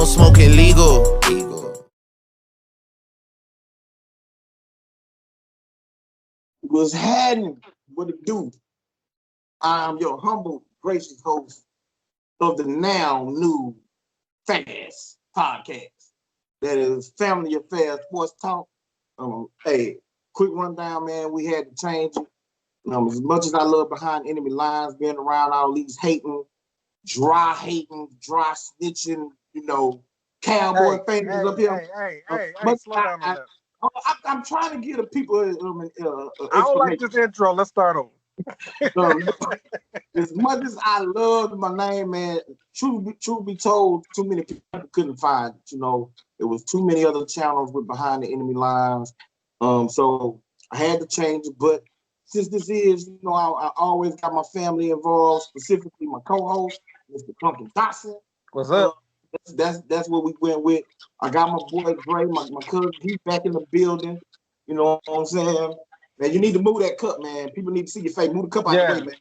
don't smoke illegal. Was happening? What it do? I'm your humble, gracious host of the now new Fast podcast. That is Family Affairs Sports Talk. Hey, quick rundown, man. We had to change it. As much as I love behind enemy lines, being around all these hating, dry snitching, cowboy fans up here. Slow down on that. I'm trying to give the people I don't like this intro. Let's start over. As much as I love my name, man, truth be told, too many people couldn't find it. There was too many other channels with behind the enemy lines. So I had to change it. But since this is, I always got my family involved, specifically my co-host, Mr. Pumpkin Dotson. What's up? That's what we went with. I got my boy Dre, my cousin, he's back in the building. You know what I'm saying? Man, you need to move that cup, man. People need to see your face. Move the cup out the way, man.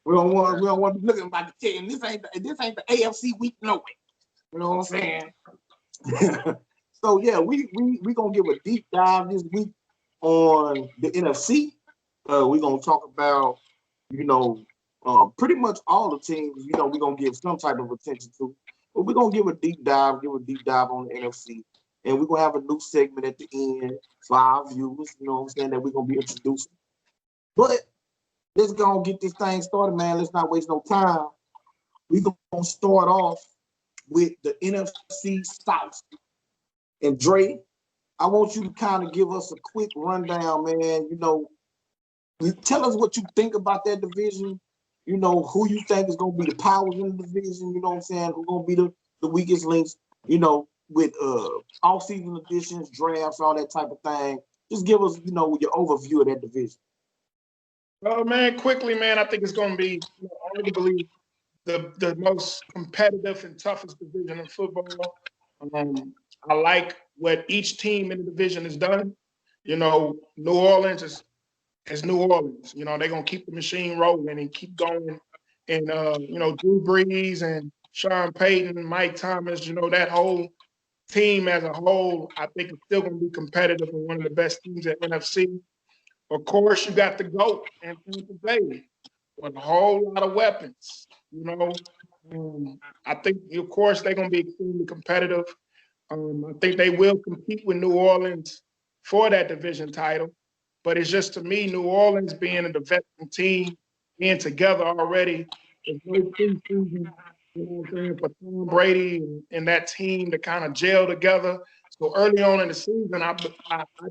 We don't want to be looking like the and this ain't the AFC week, no way. You know what I'm saying? So yeah, we gonna give a deep dive this week on the NFC. We're gonna talk about, pretty much all the teams, we're gonna give some type of attention to. But we're gonna give a deep dive on the NFC. And we're gonna have a new segment at the end for our viewers, that we're gonna be introducing. But let's go and get this thing started, man. Let's not waste no time. We're gonna start off with the NFC South. And Dre, I want you to kind of give us a quick rundown, man. Tell us what you think about that division. Who you think is gonna be the powers in the division, you know what I'm saying? Who's gonna be the weakest links, with off-season additions, drafts, all that type of thing. Just give us, your overview of that division. Oh man, quickly, man, I think it's gonna be arguably the most competitive and toughest division in football. I like what each team in the division has done. New Orleans is New Orleans. They're gonna keep the machine rolling and keep going. And Drew Brees and Sean Payton, Mike Thomas, that whole team as a whole, I think it's still gonna be competitive and one of the best teams at NFC. Of course, you got the GOAT and Tampa Bay with a whole lot of weapons. I think, of course, they're going to be extremely competitive. I think they will compete with New Orleans for that division title. But it's just, to me, New Orleans being a veteran team, being together already, there's no preseason, for Tom Brady and that team to kind of gel together. So early on in the season, I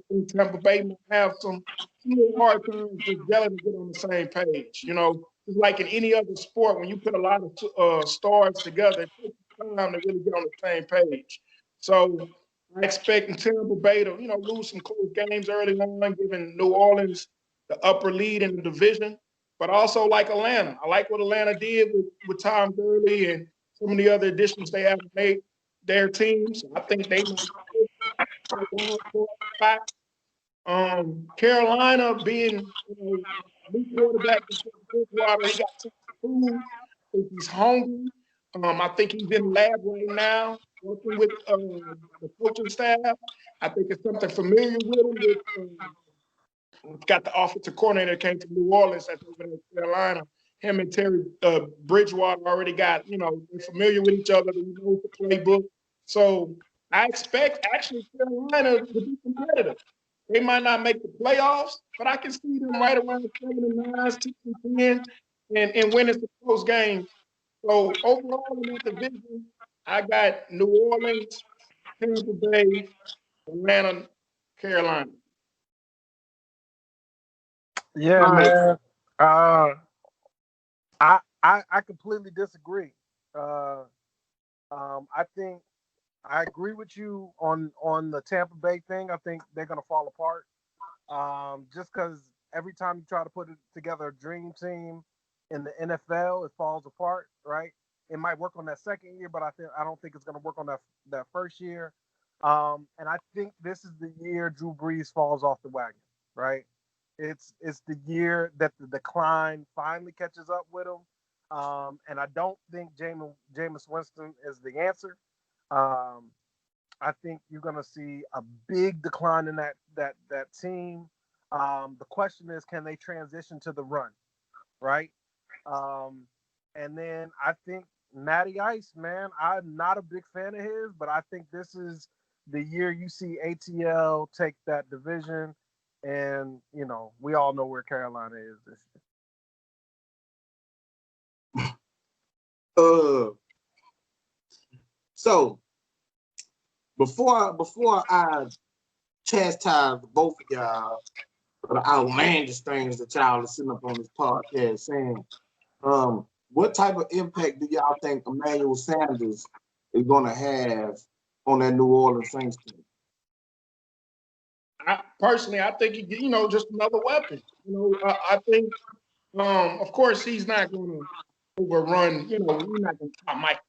think Tampa Bay might have some hard times just gelling to get on the same page. It's like in any other sport, when you put a lot of stars together, it takes time to really get on the same page. So I expect Tampa Bay to, lose some close games early on, giving New Orleans the upper lead in the division. But also like Atlanta. I like what Atlanta did with Tom Gurley and some of the other additions they have made their teams. I think they Carolina being new quarterback, Bridgewater, he got to food. I think he's hungry. I think he's in lab right now working with the coaching staff. I think it's something familiar with him. Got the offensive coordinator that came to New Orleans that's over in Carolina. Him and Terry Bridgewater already got, they're familiar with each other. They know the playbook. So I expect actually Carolina to be competitive. They might not make the playoffs, but I can see them right around 7-9, 6-10, and winning some close games. So overall in that division, I got New Orleans, Tampa Bay, Atlanta, Carolina. Yeah, man. I completely disagree. I think I agree with you on the Tampa Bay thing. I think they're gonna fall apart. Just because every time you try to put together a dream team in the NFL, it falls apart, right? It might work on that second year, but I don't think it's gonna work on that first year. And I think this is the year Drew Brees falls off the wagon, right? It's the year that the decline finally catches up with him. And I don't think Jameis Winston is the answer. I think you're going to see a big decline in that team. The question is, can they transition to the run, right? Um, and then I think Matty Ice, man, I'm not a big fan of his, but I think this is the year you see ATL take that division, and we all know where Carolina is this year. So before I chastise both of y'all for the outlandish things that y'all are sitting up on this podcast saying, what type of impact do y'all think Emmanuel Sanders is going to have on that New Orleans Saints team? Personally, I think just another weapon. I think, of course, he's not going to overrun. We're not going to stop Mike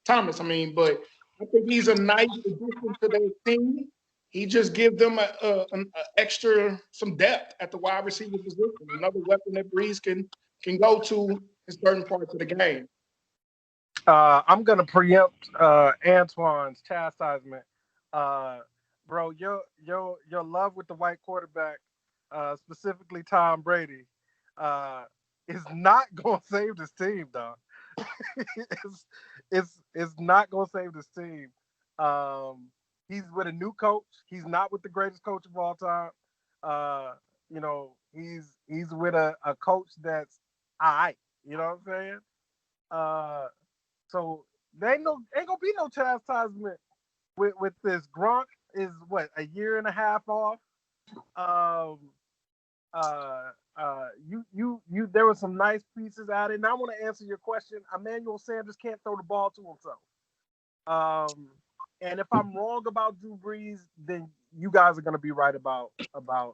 Thomas. I mean, but I think he's a nice addition to their team. He just gives them an extra some depth at the wide receiver position. Another weapon that Breeze can go to in certain parts of the game. I'm gonna preempt Antoine's chastisement. Bro, your love with the white quarterback, specifically Tom Brady, is not gonna save this team, dog. it's not gonna save this team. He's with a new coach. He's not with the greatest coach of all time. He's with a coach that's all right. You know what I'm saying? So there ain't gonna be no chastisement with this. Gronk is what, a year and a half off. You there were some nice pieces added. And I want to answer your question. Emmanuel Sanders can't throw the ball to himself. And if I'm wrong about Drew Brees, then you guys are gonna be right about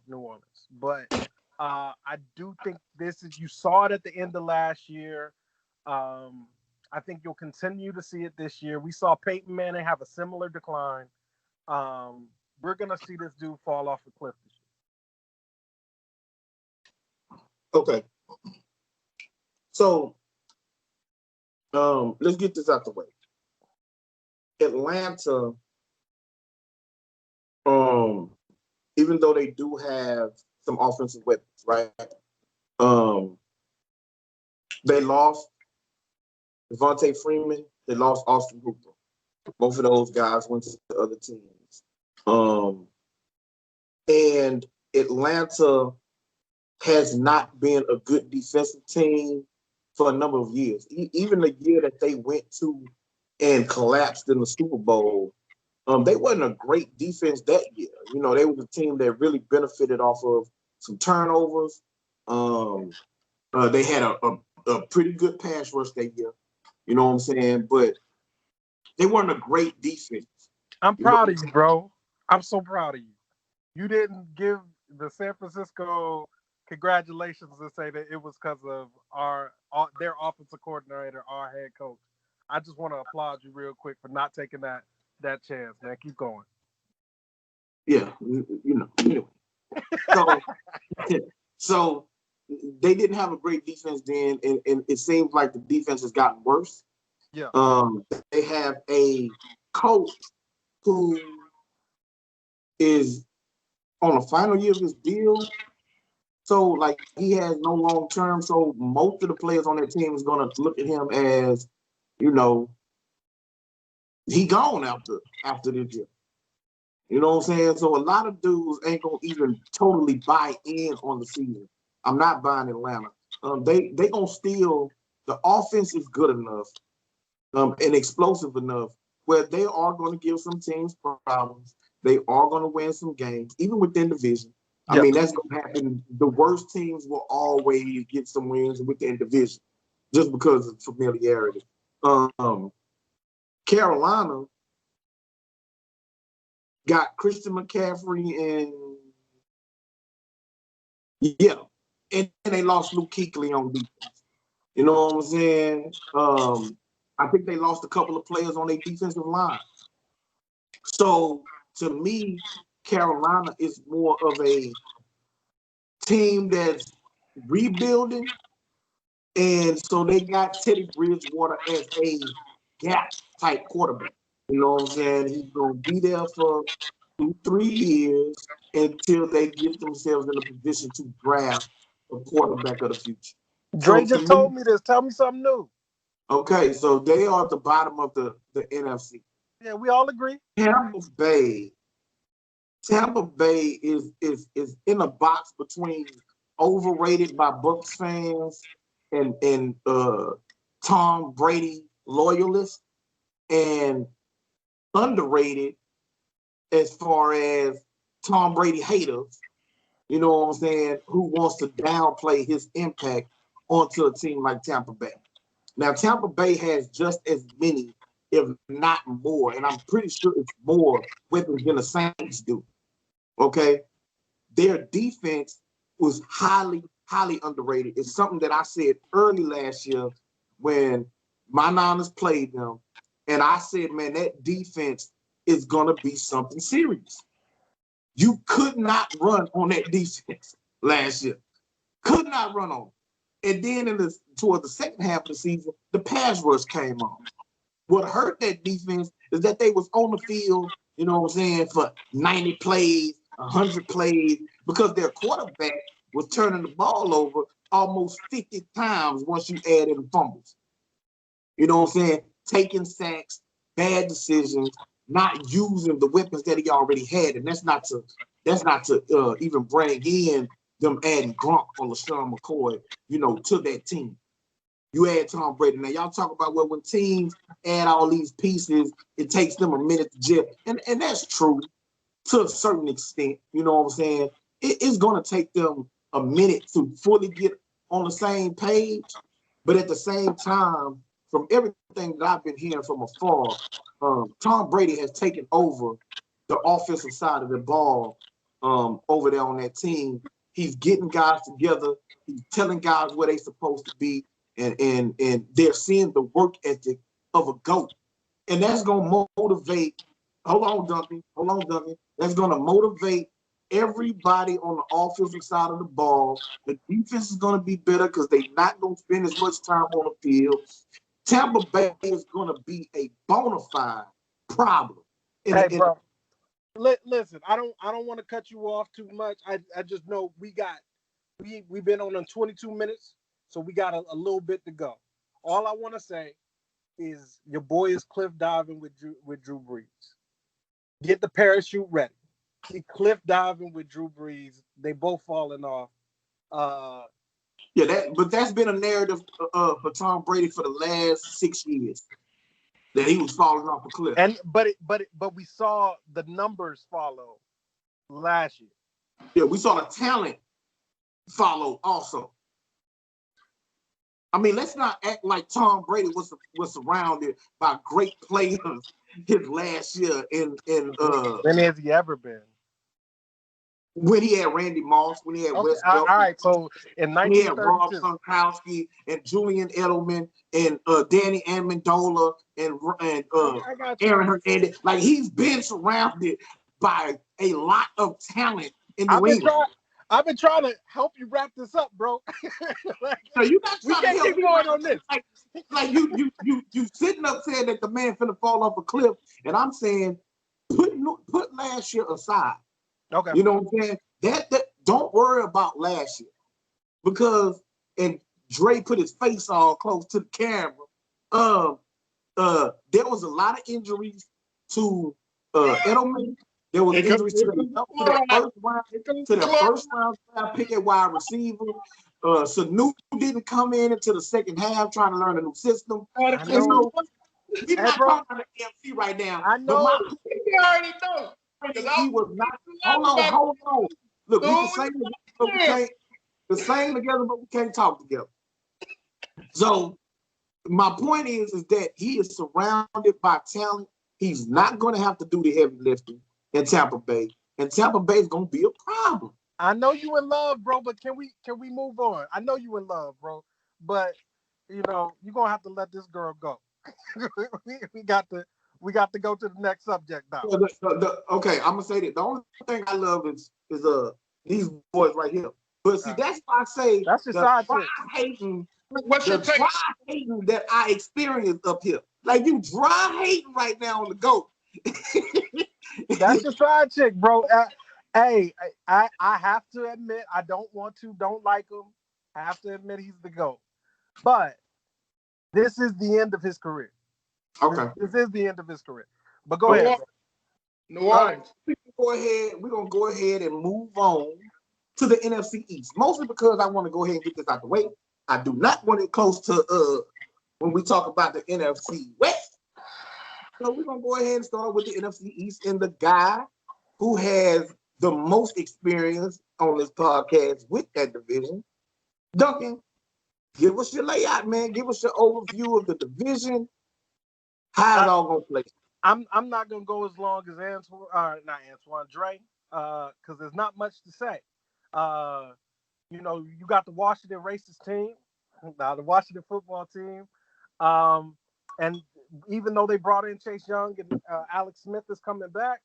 New Orleans. But I do think you saw it at the end of last year. I think you'll continue to see it this year. We saw Peyton Manning have a similar decline. We're going to see this dude fall off the cliff this year. Okay. So, let's get this out the way. Atlanta, even though they do have some offensive weapons, right? They lost Devontae Freeman. They lost Austin Hooper. Both of those guys went to the other teams. And Atlanta has not been a good defensive team for a number of years. Even the year that they went to and collapsed in the Super Bowl, they wasn't a great defense that year. They were a team that really benefited off of some turnovers. They had a pretty good pass rush that year. You know what I'm saying? But they weren't a great defense. I'm proud of you, bro. I'm so proud of you. You didn't give the San Francisco congratulations and say that it was because of their offensive coordinator, our head coach. I just want to applaud you real quick for not taking that chance, man. Keep going. Yeah, anyway. So they didn't have a great defense then, and it seems like the defense has gotten worse. Yeah. They have a coach who is on the final year of his deal. So, like, he has no long term. So most of the players on that team is going to look at him as, he gone after this year. You know what I'm saying? So a lot of dudes ain't going to even totally buy in on the season. I'm not buying Atlanta. They going to still, the offense is good enough and explosive enough where they are going to give some teams problems. They are going to win some games, even within the division. I mean, that's going to happen. The worst teams will always get some wins within division just because of familiarity. Carolina got Christian McCaffrey and they lost Luke Kuechly on defense. You know what I'm saying? I think they lost a couple of players on their defensive line. So, to me, Carolina is more of a team that's rebuilding. And so they got Teddy Bridgewater as a gap type quarterback. You know what I'm saying? He's gonna be there for 2-3 years until they get themselves in a position to draft a quarterback of the future. Dre So to just me, told me this. Tell me something new. okay, so they are at the bottom of the NFC. Yeah, we all agree. Tampa Bay is in a box between overrated by Bucs fans and Tom Brady loyalists, and underrated as far as Tom Brady haters. You know what I'm saying? Who wants to downplay his impact onto a team like Tampa Bay? Now, Tampa Bay has just as many, if not more, and I'm pretty sure it's more weapons than the Saints do. Okay? Their defense was highly, highly underrated. It's something that I said early last year when my Niners played them. And I said, man, that defense is going to be something serious. You could not run on that defense last year. Could not run on it. And then towards the second half of the season, the pass rush came on. What hurt that defense is that they was on the field, you know what I'm saying, for 90 plays, 100 plays, because their quarterback was turning the ball over almost 50 times once you add in fumbles. You know what I'm saying? Taking sacks, bad decisions, not using the weapons that he already had. And that's not to even bring in them adding Gronk or LaShawn McCoy, you know, to that team. You add Tom Brady. Now, y'all talk about, well, when teams add all these pieces, it takes them a minute to gel. And that's true to a certain extent. You know what I'm saying? It's going to take them a minute to fully get on the same page. But at the same time, from everything that I've been hearing from afar, Tom Brady has taken over the offensive side of the ball over there on that team. He's getting guys together. He's telling guys where they're supposed to be. And they're seeing the work ethic of a GOAT. And that's going to motivate, hold on, Duncan. That's going to motivate everybody on the offensive side of the ball. The defense is going to be better because they're not going to spend as much time on the field. Tampa Bay is going to be a bona fide problem. Hey, bro, listen, I don't want to cut you off too much. I just know we've been on 22 minutes. So we got a little bit to go. All I want to say is your boy is cliff diving with Drew Brees. Get the parachute ready. He cliff diving with Drew Brees. They both falling off. But that's been a narrative for Tom Brady for the last 6 years that he was falling off a cliff. But we saw the numbers follow last year. Yeah, we saw the talent follow also. I mean, let's not act like Tom Brady was surrounded by great players his last year when has he ever been? When he had Randy Moss, when he had Wes Welker. All right, so in 1932. When he had Rob Gronkowski and Julian Edelman and Danny Amendola and Aaron Hernandez. Like, he's been surrounded by a lot of talent in New England. I've been trying to help you wrap this up, bro. No, you're not trying to help keep going on this. Like you sitting up saying that the man finna fall off a cliff, and I'm saying put last year aside. Okay. You know what I'm saying? That don't worry about last year, because and Dre put his face all close to the camera. There was a lot of injuries to Edelman. There was injuries to the first round pick at wide receiver. Sanu didn't come in until the second half trying to learn a new system. We're not talking about the NFC right now. I know. You already know. He was not. Hold on. Look, we can sing together, but we can't. We sing together, but we can't talk together. So my point is that he is surrounded by talent. He's not going to have to do the heavy lifting in Tampa Bay, and Tampa Bay is going to be a problem. I know you in love, bro, but can we move on? I know you in love, bro, but you're gonna have to let this girl go. we got to go to the next subject now. Okay, I'm gonna say that the only thing I love is these boys right here. But see, that's why I say that's your side hating. What's your hating that I experienced up here? Like you dry hating right now on the GOAT. That's your side chick, bro. Hey, I have to admit, I don't like him. I have to admit he's the GOAT. But this is the end of his career. Okay. This is the end of his career. But go ahead. New Orleans. We're gonna go ahead and move on to the NFC East. Mostly because I want to go ahead and get this out the way. I do not want it close to when we talk about the NFC West. So we're gonna go ahead and start with the NFC East and the guy who has the most experience on this podcast with that division. Duncan, give us your layout, man. Give us your overview of the division. How it all gonna play? I'm not gonna go as long as Dre, because there's not much to say. You got the Washington racist team, now the Washington football team, and even though they brought in Chase Young and Alex Smith is coming back,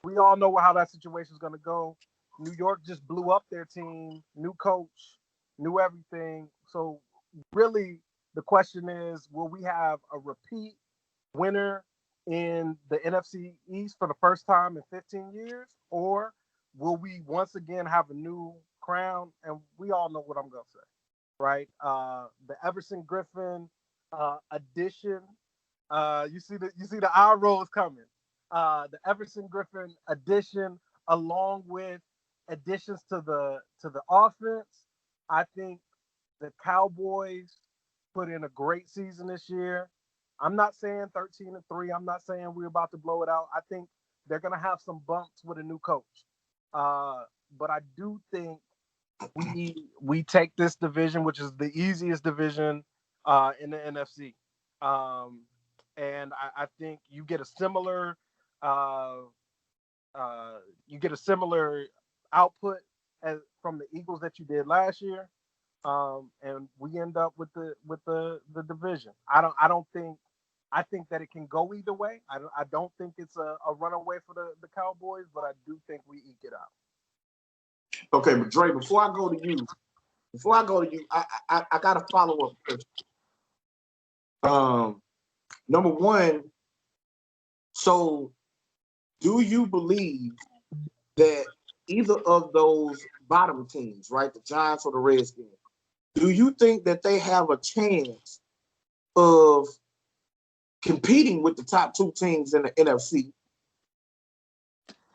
we all know how that situation is gonna go. New York just blew up their team, new coach, new everything. So really, the question is, will we have a repeat winner in the NFC East for the first time in 15 years, or will we once again have a new crown? And we all know what I'm gonna say, right? The Everson Griffin addition. You see the eye rolls coming. The Everson Griffin addition, along with additions to the offense. I think the Cowboys put in a great season this year. I'm not saying 13-3. I'm not saying we're about to blow it out. I think they're going to have some bumps with a new coach. But I do think we take this division, which is the easiest division in the NFC. And I think you get a similar output from the Eagles that you did last year. And we end up with the division. I think that it can go either way. I don't think it's a runaway for the Cowboys, but I do think we eke it out. Okay, but Dre, before I go to you, I got a follow-up question. Number one, so do you believe that either of those bottom teams, right, the Giants or the Redskins, do you think that they have a chance of competing with the top two teams in the NFC?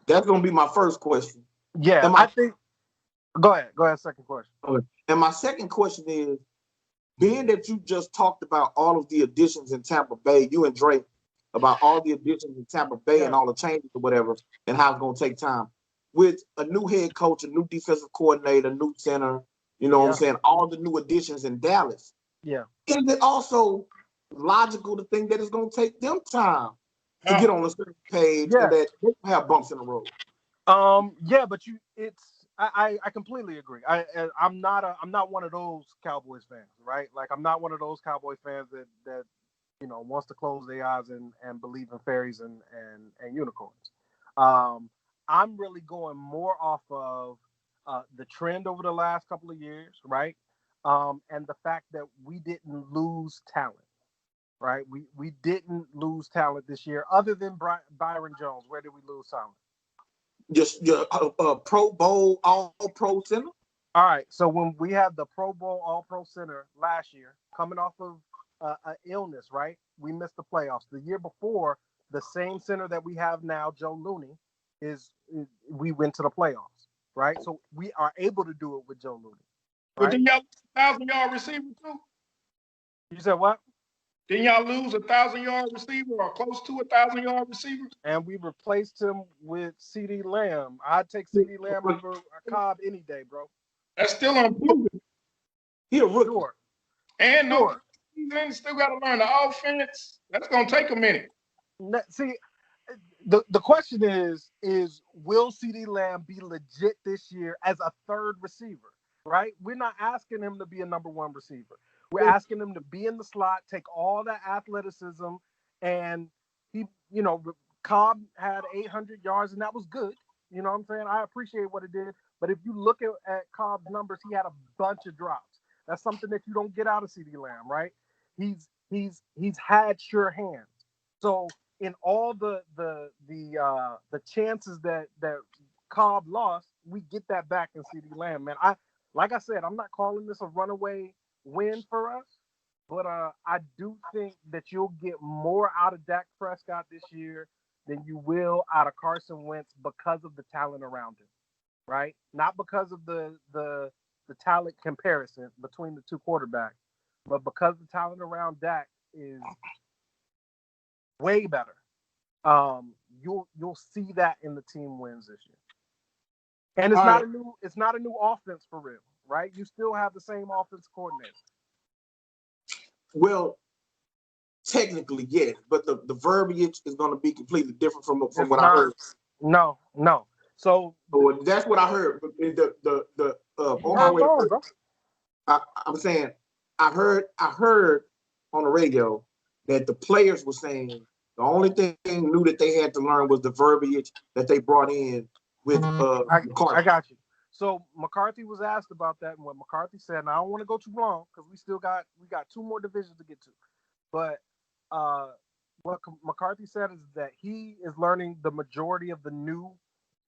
That's going to be my first question. Yeah, I think. Go ahead. Second question. Okay. And my second question is, being that you just talked about all of the additions in Tampa Bay, you and Drake, about all the additions in Tampa Bay and all the changes or whatever, and how it's going to take time. With a new head coach, a new defensive coordinator, new center, you know what I'm saying, all the new additions in Dallas. Yeah. Is it also logical to think that it's going to take them time to get on the same page and that they have bumps in the road? Yeah, but I completely agree. I'm not one of those Cowboys fans, right? Like I'm not one of those Cowboys fans that wants to close their eyes and believe in fairies and unicorns. I'm really going more off of the trend over the last couple of years, right? And the fact that we didn't lose talent, right? We didn't lose talent this year, other than Byron Jones. Where did we lose talent? Just your Pro Bowl All-Pro center. All right. So when we had the Pro Bowl All-Pro center last year, coming off of an illness, right? We missed the playoffs. The year before, the same center that we have now, Joe Looney, we went to the playoffs, right? So we are able to do it with Joe Looney. Right? But didn't y'all lose 1,000-yard receiver too? You said what? Didn't y'all lose 1,000-yard receiver or close to 1,000-yard receiver? And we replaced him with CeeDee Lamb. I'd take CeeDee Lamb over Cobb any day, bro. That's still unproven. He a rookie. Sure. And still got to learn the offense. That's going to take a minute. See, the question is will CeeDee Lamb be legit this year as a third receiver, right? We're not asking him to be a number one receiver. We're asking him to be in the slot, take all that athleticism, and Cobb had 800 yards, and that was good. You know what I'm saying? I appreciate what it did. But if you look at Cobb's numbers, he had a bunch of drops. That's something that you don't get out of CeeDee Lamb, right? He's he's had sure hands. So in all the chances that Cobb lost, we get that back in CeeDee Lamb, man. Like I said, I'm not calling this a runaway win for us, but I do think that you'll get more out of Dak Prescott this year than you will out of Carson Wentz because of the talent around him, right? Not because of the talent comparison between the two quarterbacks, but because the talent around Dak is way better. You'll see that in the team wins this year. And it's not a new offense for real, right? You still have the same offense coordinator. Well, technically, yes, but the verbiage is going to be completely different from what I heard. No. So that's what I heard. I'm saying I heard on the radio that the players were saying the only thing new that they had to learn was the verbiage that they brought in with McCarthy. I got you. So McCarthy was asked about that, and what McCarthy said, and I don't want to go too long because we got two more divisions to get to. But what McCarthy said is that he is learning the majority of the new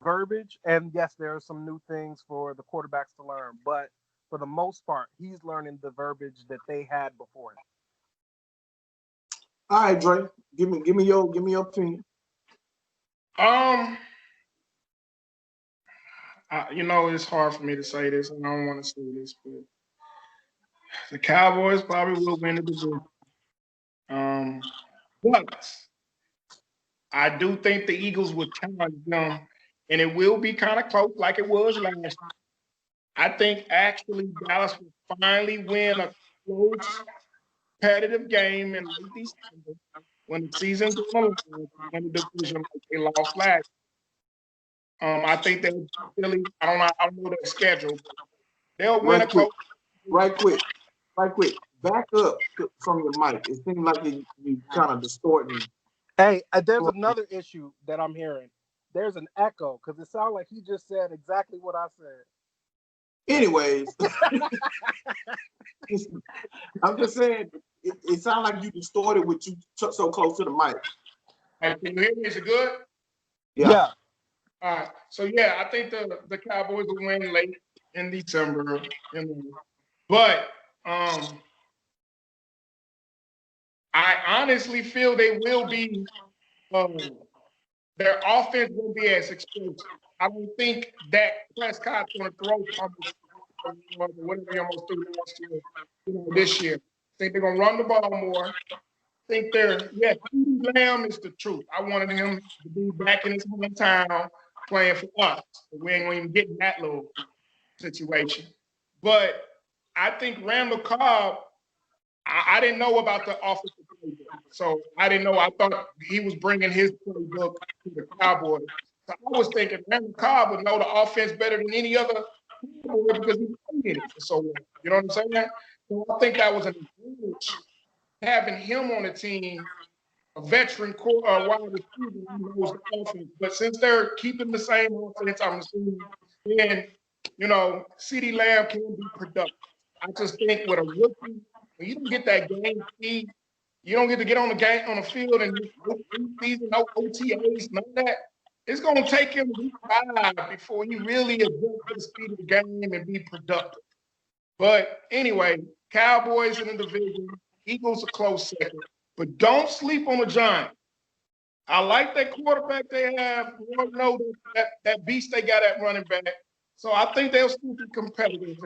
verbiage, and yes, there are some new things for the quarterbacks to learn, but for the most part, he's learning the verbiage that they had before him. All right, Dre, give me your opinion. It's hard for me to say this, and I don't want to say this, but the Cowboys probably will win the division. But I do think the Eagles will challenge them, and it will be kind of close like it was last year. I think actually Dallas will finally win a close, competitive game in late December when the season's on win the division like they lost last year. I think they really, I don't know their schedule. They'll win a close. Right quick. Back up from your mic. It seems like you kind of distorting. Hey, there's another issue that I'm hearing. There's an echo because it sounds like he just said exactly what I said. Anyways, I'm just saying it sounds like you distorted with you so close to the mic. Hey, can you hear me? Is it good? Yeah. All right. So yeah, I think the Cowboys will win late in December. But I honestly feel they will be. Their offense will be as explosive. I don't think Dak Prescott's going to throw whatever he almost threw last year, this year. I think they're going to run the ball more. I think CeeDee Lamb is the truth. I wanted him to be back in his hometown playing for us. We ain't going to even get in that little situation. But I think Randall Cobb, I didn't know about the offensive playbook. So I didn't know. I thought he was bringing his playbook to the Cowboys. So I was thinking Randall Cobb would know the offense better than any other because he played it for so long. You know what I'm saying? So I think that was an advantage having him on the team, a veteran wide receiver who knows the offense. But since they're keeping the same offense, I'm assuming, then, CeeDee Lamb can be productive. I just think with a rookie, when you don't get that game speed, you don't get to get on the field and season, no OTAs, none of that. It's going to take him week 5 before he really adjusts to the speed of the game and be productive. But anyway, Cowboys in the division, Eagles a close second. But don't sleep on the Giants. I like that quarterback they have. We all know that beast they got at running back. So I think they'll still be competitive.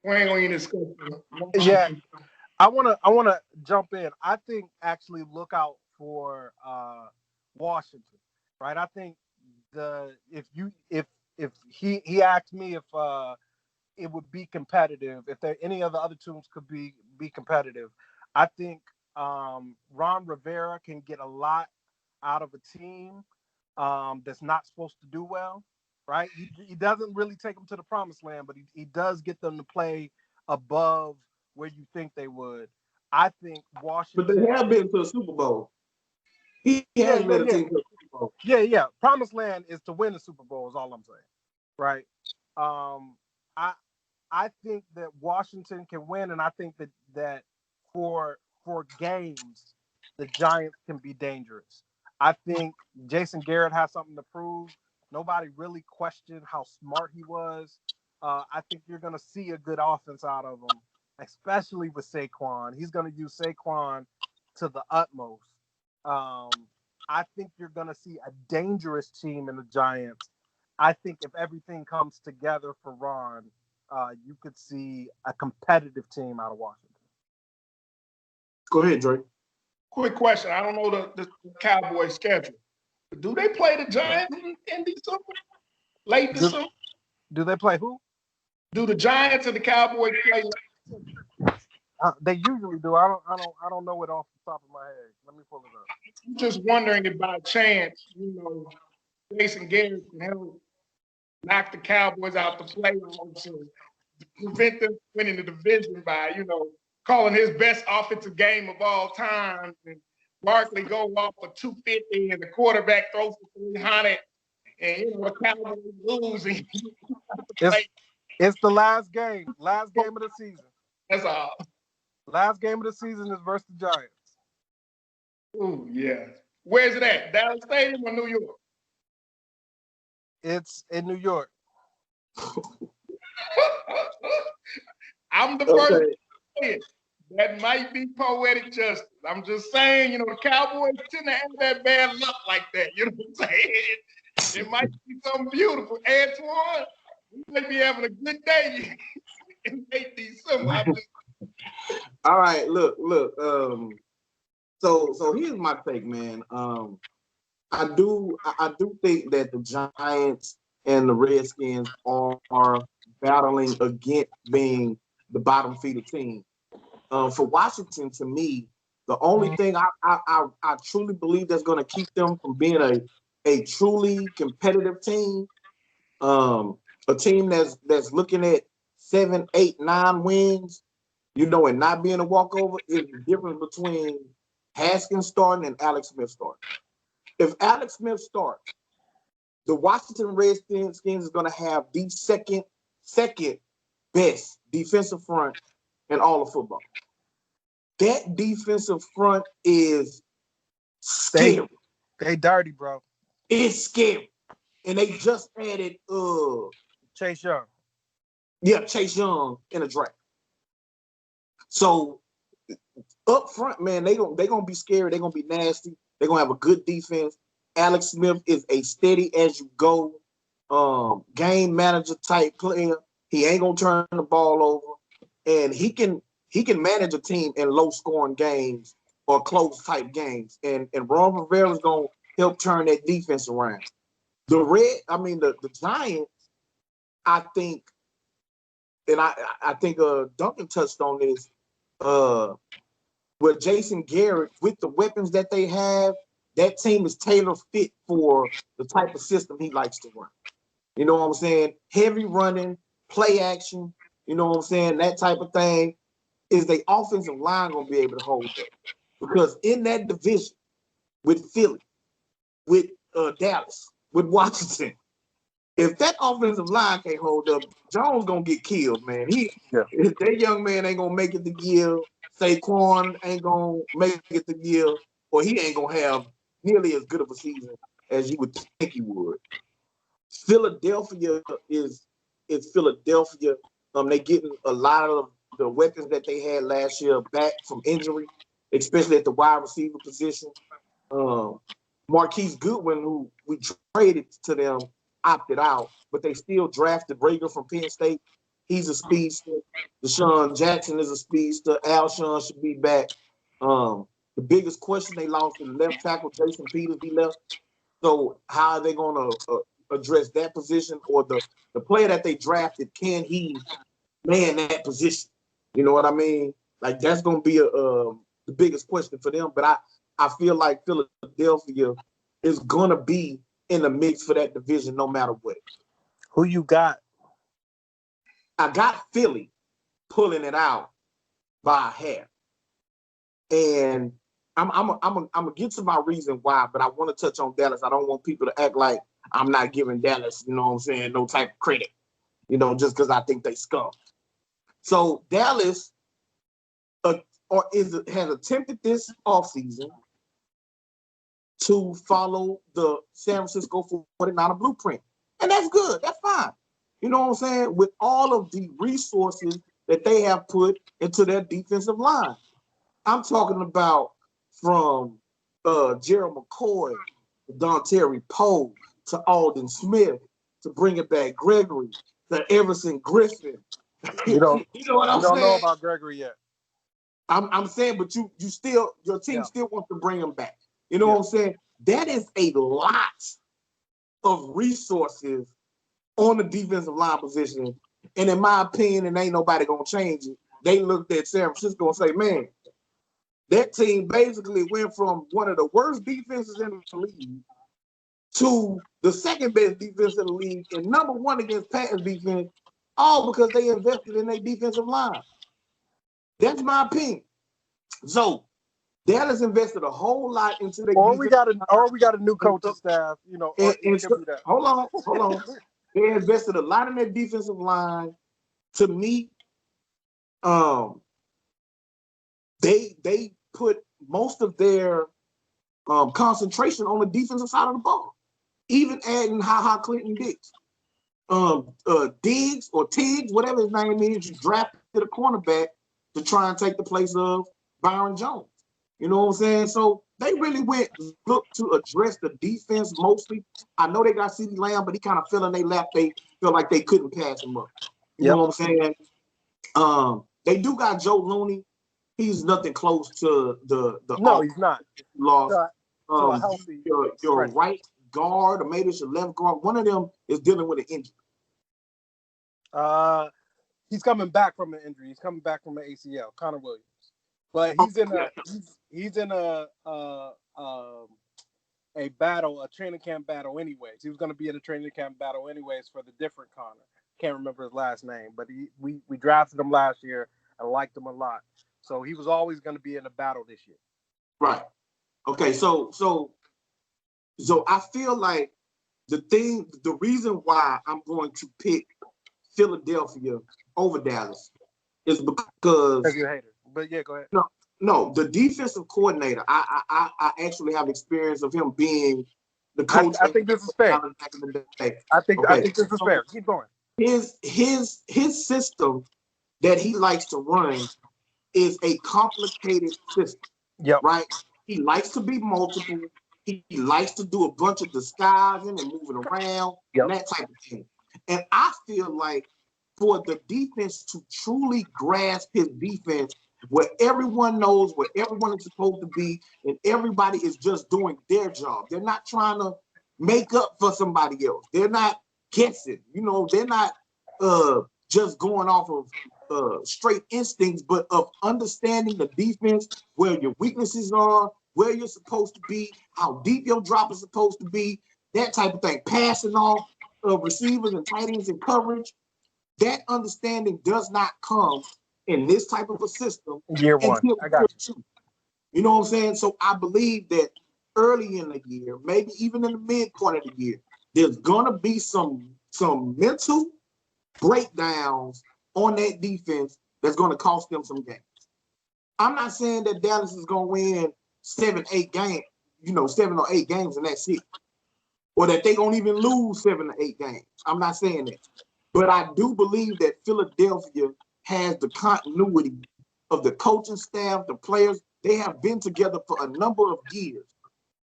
We ain't going to discuss it. Yeah. I wanna jump in. I think actually look out for Washington, right? I think if he asked me if it would be competitive, if there any of the other teams could be competitive, I think Ron Rivera can get a lot out of a team that's not supposed to do well, right? He doesn't really take them to the promised land, but he does get them to play above where you think they would. I think Washington. But they have been to a Super Bowl. He has led a team to a Super Bowl. Yeah. Promised land is to win the Super Bowl, is all I'm saying. Right? I think that Washington can win, and I think that for for games, the Giants can be dangerous. I think Jason Garrett has something to prove. Nobody really questioned how smart he was. I think you're going to see a good offense out of him, especially with Saquon. He's going to use Saquon to the utmost. I think you're going to see a dangerous team in the Giants. I think if everything comes together for Ron, you could see a competitive team out of Washington. Go ahead, Dre. Quick question. I don't know the Cowboys schedule. Do they play the Giants in December? Late December? Do they play who? Do the Giants and the Cowboys play late December? They usually do. I don't know it off the top of my head. Let me pull it up. I'm just wondering if by chance, Jason Garrett can help knock the Cowboys out the playoffs and prevent them winning the division by, calling his best offensive game of all time, and Barkley go off for 250 and the quarterback throws for 300, and the Cowboys losing. It's the last game of the season. That's all. Last game of the season is versus the Giants. Oh yeah. Where's it at? Dallas Stadium or New York? It's in New York. I'm the first to say it. That might be poetic justice. I'm just saying, the Cowboys tend to have that bad luck like that. You know what I'm saying? It might be something beautiful. Antoine, we might be having a good day in late December. All right, look. So here's my take, man. I do think that the Giants and the Redskins are battling against being the bottom feeder team. For Washington, to me, the only thing I truly believe that's going to keep them from being a truly competitive team, a team that's looking at 7, 8, 9 wins, and not being a walkover, is the difference between Haskins starting and Alex Smith starting. If Alex Smith starts, the Washington Redskins is going to have the second best defensive front in all of football. That defensive front is scary. They dirty, bro. It's scary. And they just added Chase Young. Yeah, Chase Young in a draft. So up front, man, they're gonna be scary. They're gonna be nasty. They're gonna have a good defense. Alex Smith is a steady as you go game manager type player. He ain't gonna turn the ball over, and he can manage a team in low scoring games or close type games. And Ron Rivera's gonna help turn that defense around. The Giants, I think, and I think Duncan touched on this. With Jason Garrett, with the weapons that they have, that team is tailor fit for the type of system he likes to run. You know what I'm saying? Heavy running, play action, you know what I'm saying? That type of thing. Is the offensive line going to be able to hold that? Because in that division, with Philly, with Dallas, with Washington, if that offensive line can't hold up, Jones going to get killed, man. If that young man ain't going to make it the year, Saquon ain't going to make it the year, or he ain't going to have nearly as good of a season as you would think he would. Philadelphia is Philadelphia. They getting a lot of the weapons that they had last year back from injury, especially at the wide receiver position. Marquise Goodwin, who we traded to them, opted out, but they still drafted Rager from Penn State. He's a speedster. Deshaun Jackson is a speedster. Alshon should be back. The biggest question, they lost in left tackle Jason Peters. He left. So how are they going to address that position, or the player that they drafted? Can he man that position? You know what I mean? Like, that's going to be the biggest question for them. But I feel like Philadelphia is going to be in the mix for that division no matter what. Who you got? I got Philly pulling it out by a hair. And I'm gonna get to my reason why, but I want to touch on Dallas. I don't want people to act like I'm not giving Dallas, you know what I'm saying, no type of credit, just because I think they scum. So Dallas, has attempted this offseason to follow the San Francisco 49er blueprint. And that's good. That's fine. You know what I'm saying? With all of the resources that they have put into their defensive line. I'm talking about from Gerald McCoy, to Dontari Poe, to Alden Smith, to bring it back Gregory, to Everson Griffin. You know what I'm saying? Don't know about Gregory yet. I'm saying, but you still, your team still wants to bring him back. You know what I'm saying? That is a lot of resources on the defensive line position. And in my opinion, and ain't nobody gonna change it. They looked at San Francisco and say, man, that team basically went from one of the worst defenses in the league to the second best defense in the league and number one against pass defense, all because they invested in their defensive line. That's my opinion. So Dallas invested a whole lot into their defense. We got a new coaching staff, you know. Hold on. They invested a lot in their defensive line. To me, they put most of their concentration on the defensive side of the ball, even adding Ha Clinton Diggs. Diggs or Tiggs, whatever his name is, you drafted a cornerback to try and take the place of Byron Jones. You know what I'm saying? So they really look to address the defense mostly. I know they got CeeDee Lamb, but he kind of fell in their lap. They feel like they couldn't pass him up. You know what I'm saying? They do got Joe Looney. He's nothing close to the no, he's not loss. To a healthy your right guard, or maybe it's your left guard. One of them is dealing with an injury. He's coming back from an injury. He's coming back from an ACL, Connor Williams. But he's in a battle, a training camp battle anyways. He was going to be in a training camp battle anyways for the different Connor. Can't remember his last name, but we drafted him last year and liked him a lot. So he was always going to be in a battle this year. Right. Okay. So I feel like the reason why I'm going to pick Philadelphia over Dallas is because you're a hater. But yeah, go ahead. No, the defensive coordinator. I actually have experience of him being the coach. I think this is fair. I think this is fair. Keep going. His system that he likes to run is a complicated system. Yep. Right? He likes to be multiple. He likes to do a bunch of disguising and moving around and that type of thing. And I feel like for the defense to truly grasp his defense, where everyone knows where everyone is supposed to be and everybody is just doing their job. They're not trying to make up for somebody else. They're not guessing. You know, they're not just going off of straight instincts, but of understanding the defense, where your weaknesses are, where you're supposed to be, how deep your drop is supposed to be, that type of thing. Passing off receivers and tight ends in coverage. That understanding does not come in this type of a system. Year one. I got you. You know what I'm saying? So I believe that early in the year, maybe even in the midpoint of the year, there's gonna be some mental breakdowns on that defense that's gonna cost them some games. I'm not saying that Dallas is gonna win 7 or 8 games, and that's it. Or that they're gonna even lose 7 or 8 games. I'm not saying that. But I do believe that Philadelphia has the continuity of the coaching staff, the players. They have been together for a number of years.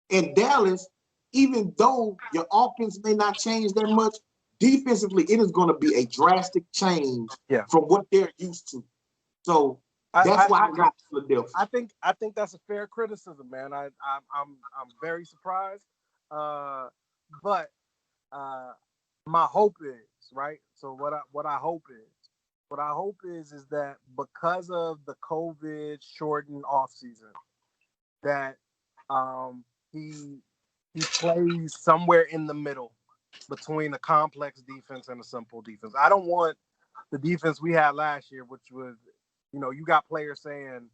And Dallas, even though your offense may not change that much, defensively, it is going to be a drastic change from what they're used to. So that's why I got Philadelphia. I think that's a fair criticism, man. I'm very surprised. But my hope is, right? So what I hope is that because of the COVID shortened offseason, that he plays somewhere in the middle between a complex defense and a simple defense. I don't want the defense we had last year, which was, you got players saying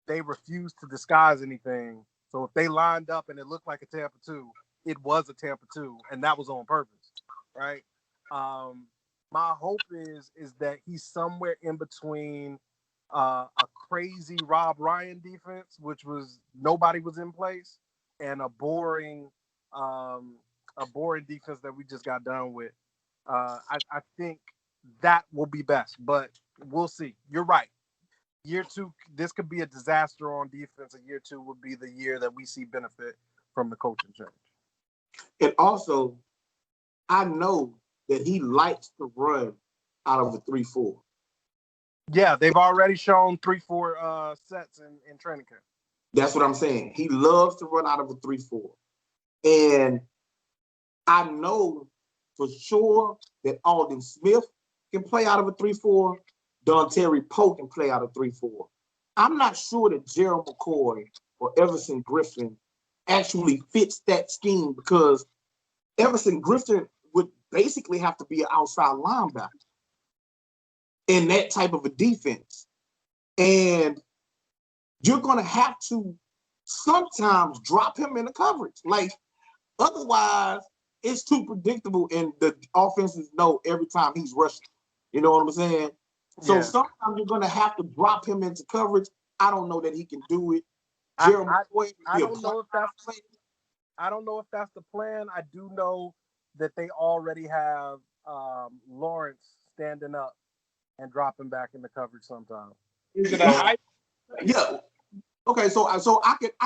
they refused to disguise anything. So if they lined up and it looked like a Tampa 2, it was a Tampa 2, and that was on purpose, right? My hope is that he's somewhere in between a crazy Rob Ryan defense, which was nobody was in place, and a boring defense that we just got done with. I think that will be best, but we'll see. You're right. Year two, this could be a disaster on defense, and year two would be the year that we see benefit from the coaching change. And also, I know that he likes to run out of the 3-4. Yeah, they've already shown 3-4 sets in training camp. That's what I'm saying. He loves to run out of a 3-4. And I know for sure that Alden Smith can play out of a 3-4. Terry Poe can play out of 3-4. I'm not sure that Gerald McCoy or Everson Griffin actually fits that scheme, because Everson Griffin would basically have to be an outside linebacker in that type of a defense. And you're going to have to sometimes drop him in the coverage. Like, otherwise, it's too predictable, and the offenses know every time he's rushing. You know what I'm saying? So sometimes you're going to have to drop him into coverage. I don't know that he can do it. I don't know if that's the plan. I do know that they already have Lawrence standing up and dropping back in the coverage sometimes. Is it a hype? Yeah. Okay, so I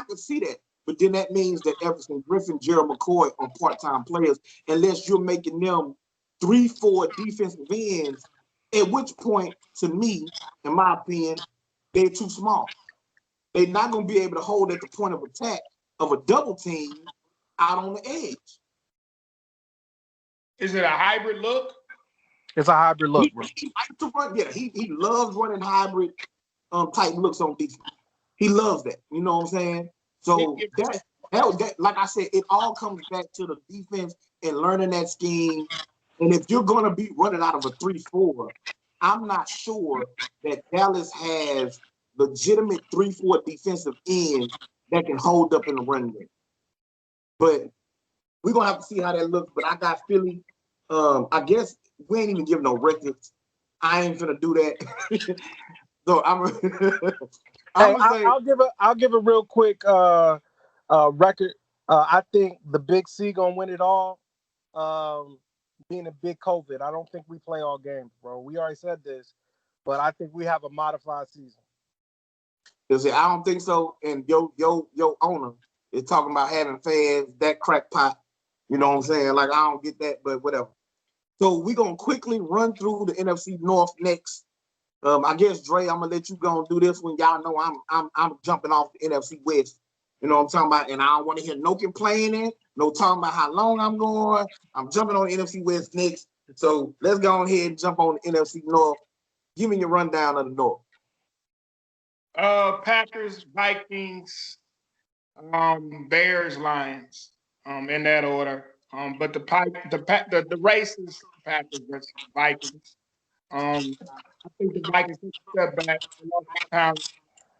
could see that, but then that means that Everson Griffin, Gerald McCoy are part-time players, unless you're making them 3-4 defensive ends. At which point, to me, in my opinion, they're too small. They're not going to be able to hold at the point of attack of a double team out on the edge. Is it a hybrid look? It's a hybrid look, bro. He likes to run. Yeah, he loves running hybrid type looks on defense. He loves that. You know what I'm saying? So that, like I said, it all comes back to the defense and learning that scheme. And if you're going to be running out of a 3-4, I'm not sure that Dallas has legitimate 3-4 defensive ends that can hold up in the running game. But we're going to have to see how that looks. But I got Philly. I guess we ain't even give no records. I ain't going to do that. So I'll give a real quick record. I think the Big C gonna win it all. Being a big COVID, I don't think we play all games, bro. We already said this, but I think we have a modified season. I don't think so. And your owner is talking about having fans, that crackpot. You know what I'm saying? Like, I don't get that, but whatever. So we're gonna quickly run through the NFC North next. I guess Dre, I'm gonna let you go and do this one. Y'all know I'm jumping off the NFC West. You know what I'm talking about? And I don't want to hear no complaining, no talking about how long I'm going. I'm jumping on the NFC West next. So let's go ahead and jump on the NFC North. Give me your rundown of the North. Packers, Vikings, Bears, Lions, in that order. But the race is Packers versus Vikings. I think the Vikings took a step back. They lost talent.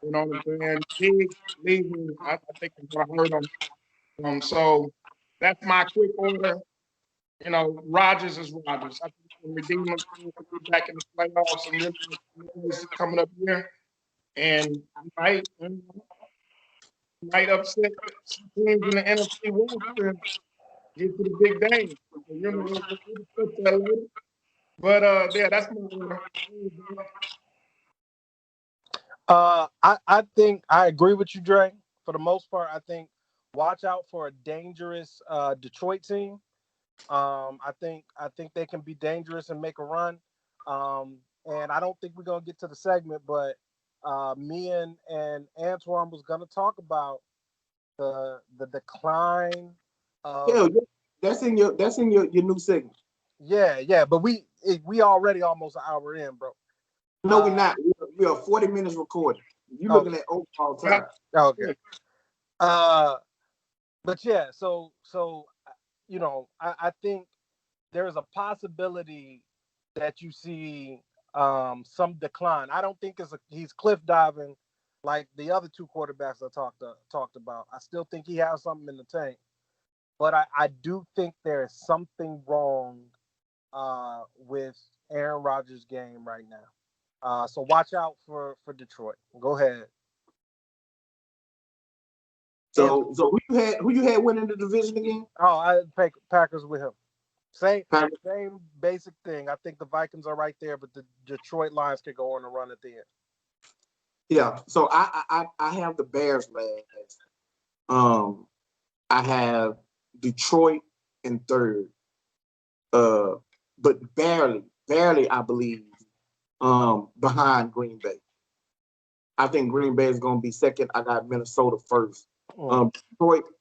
You know what I'm saying? Big leaving, I think it's going to hurt them. So that's my quick order. You know, Rodgers is Rodgers. I think he can redeem himself and be back in the playoffs and really coming up here. And might upset some teams in the NFC West and get to the big day. You know, we'll discuss that later. But yeah, that's my order. I think I agree with you, Dre. For the most part, I think watch out for a dangerous Detroit team. I think they can be dangerous and make a run. And I don't think we're gonna get to the segment, but me and Antoine was gonna talk about the decline of. Yeah, that's in your new segment. Yeah, but we already almost an hour in, bro. No, we're not. We are 40 minutes recording. You looking at overall time. Okay. But yeah, so you know, I think there's a possibility that you see some decline. I don't think he's cliff diving like the other two quarterbacks I talked about. I still think he has something in the tank, but I do think there is something wrong with Aaron Rodgers' game right now. So watch out for Detroit. Go ahead. So who you had winning the division again? Oh, I Packers with him. Same Packers. same basic thing. I think the Vikings are right there, but the Detroit Lions could go on a run at the end. Yeah. So I have the Bears last. I have Detroit in third. But barely, I believe, behind Green Bay. I think Green Bay is going to be second. I got Minnesota first.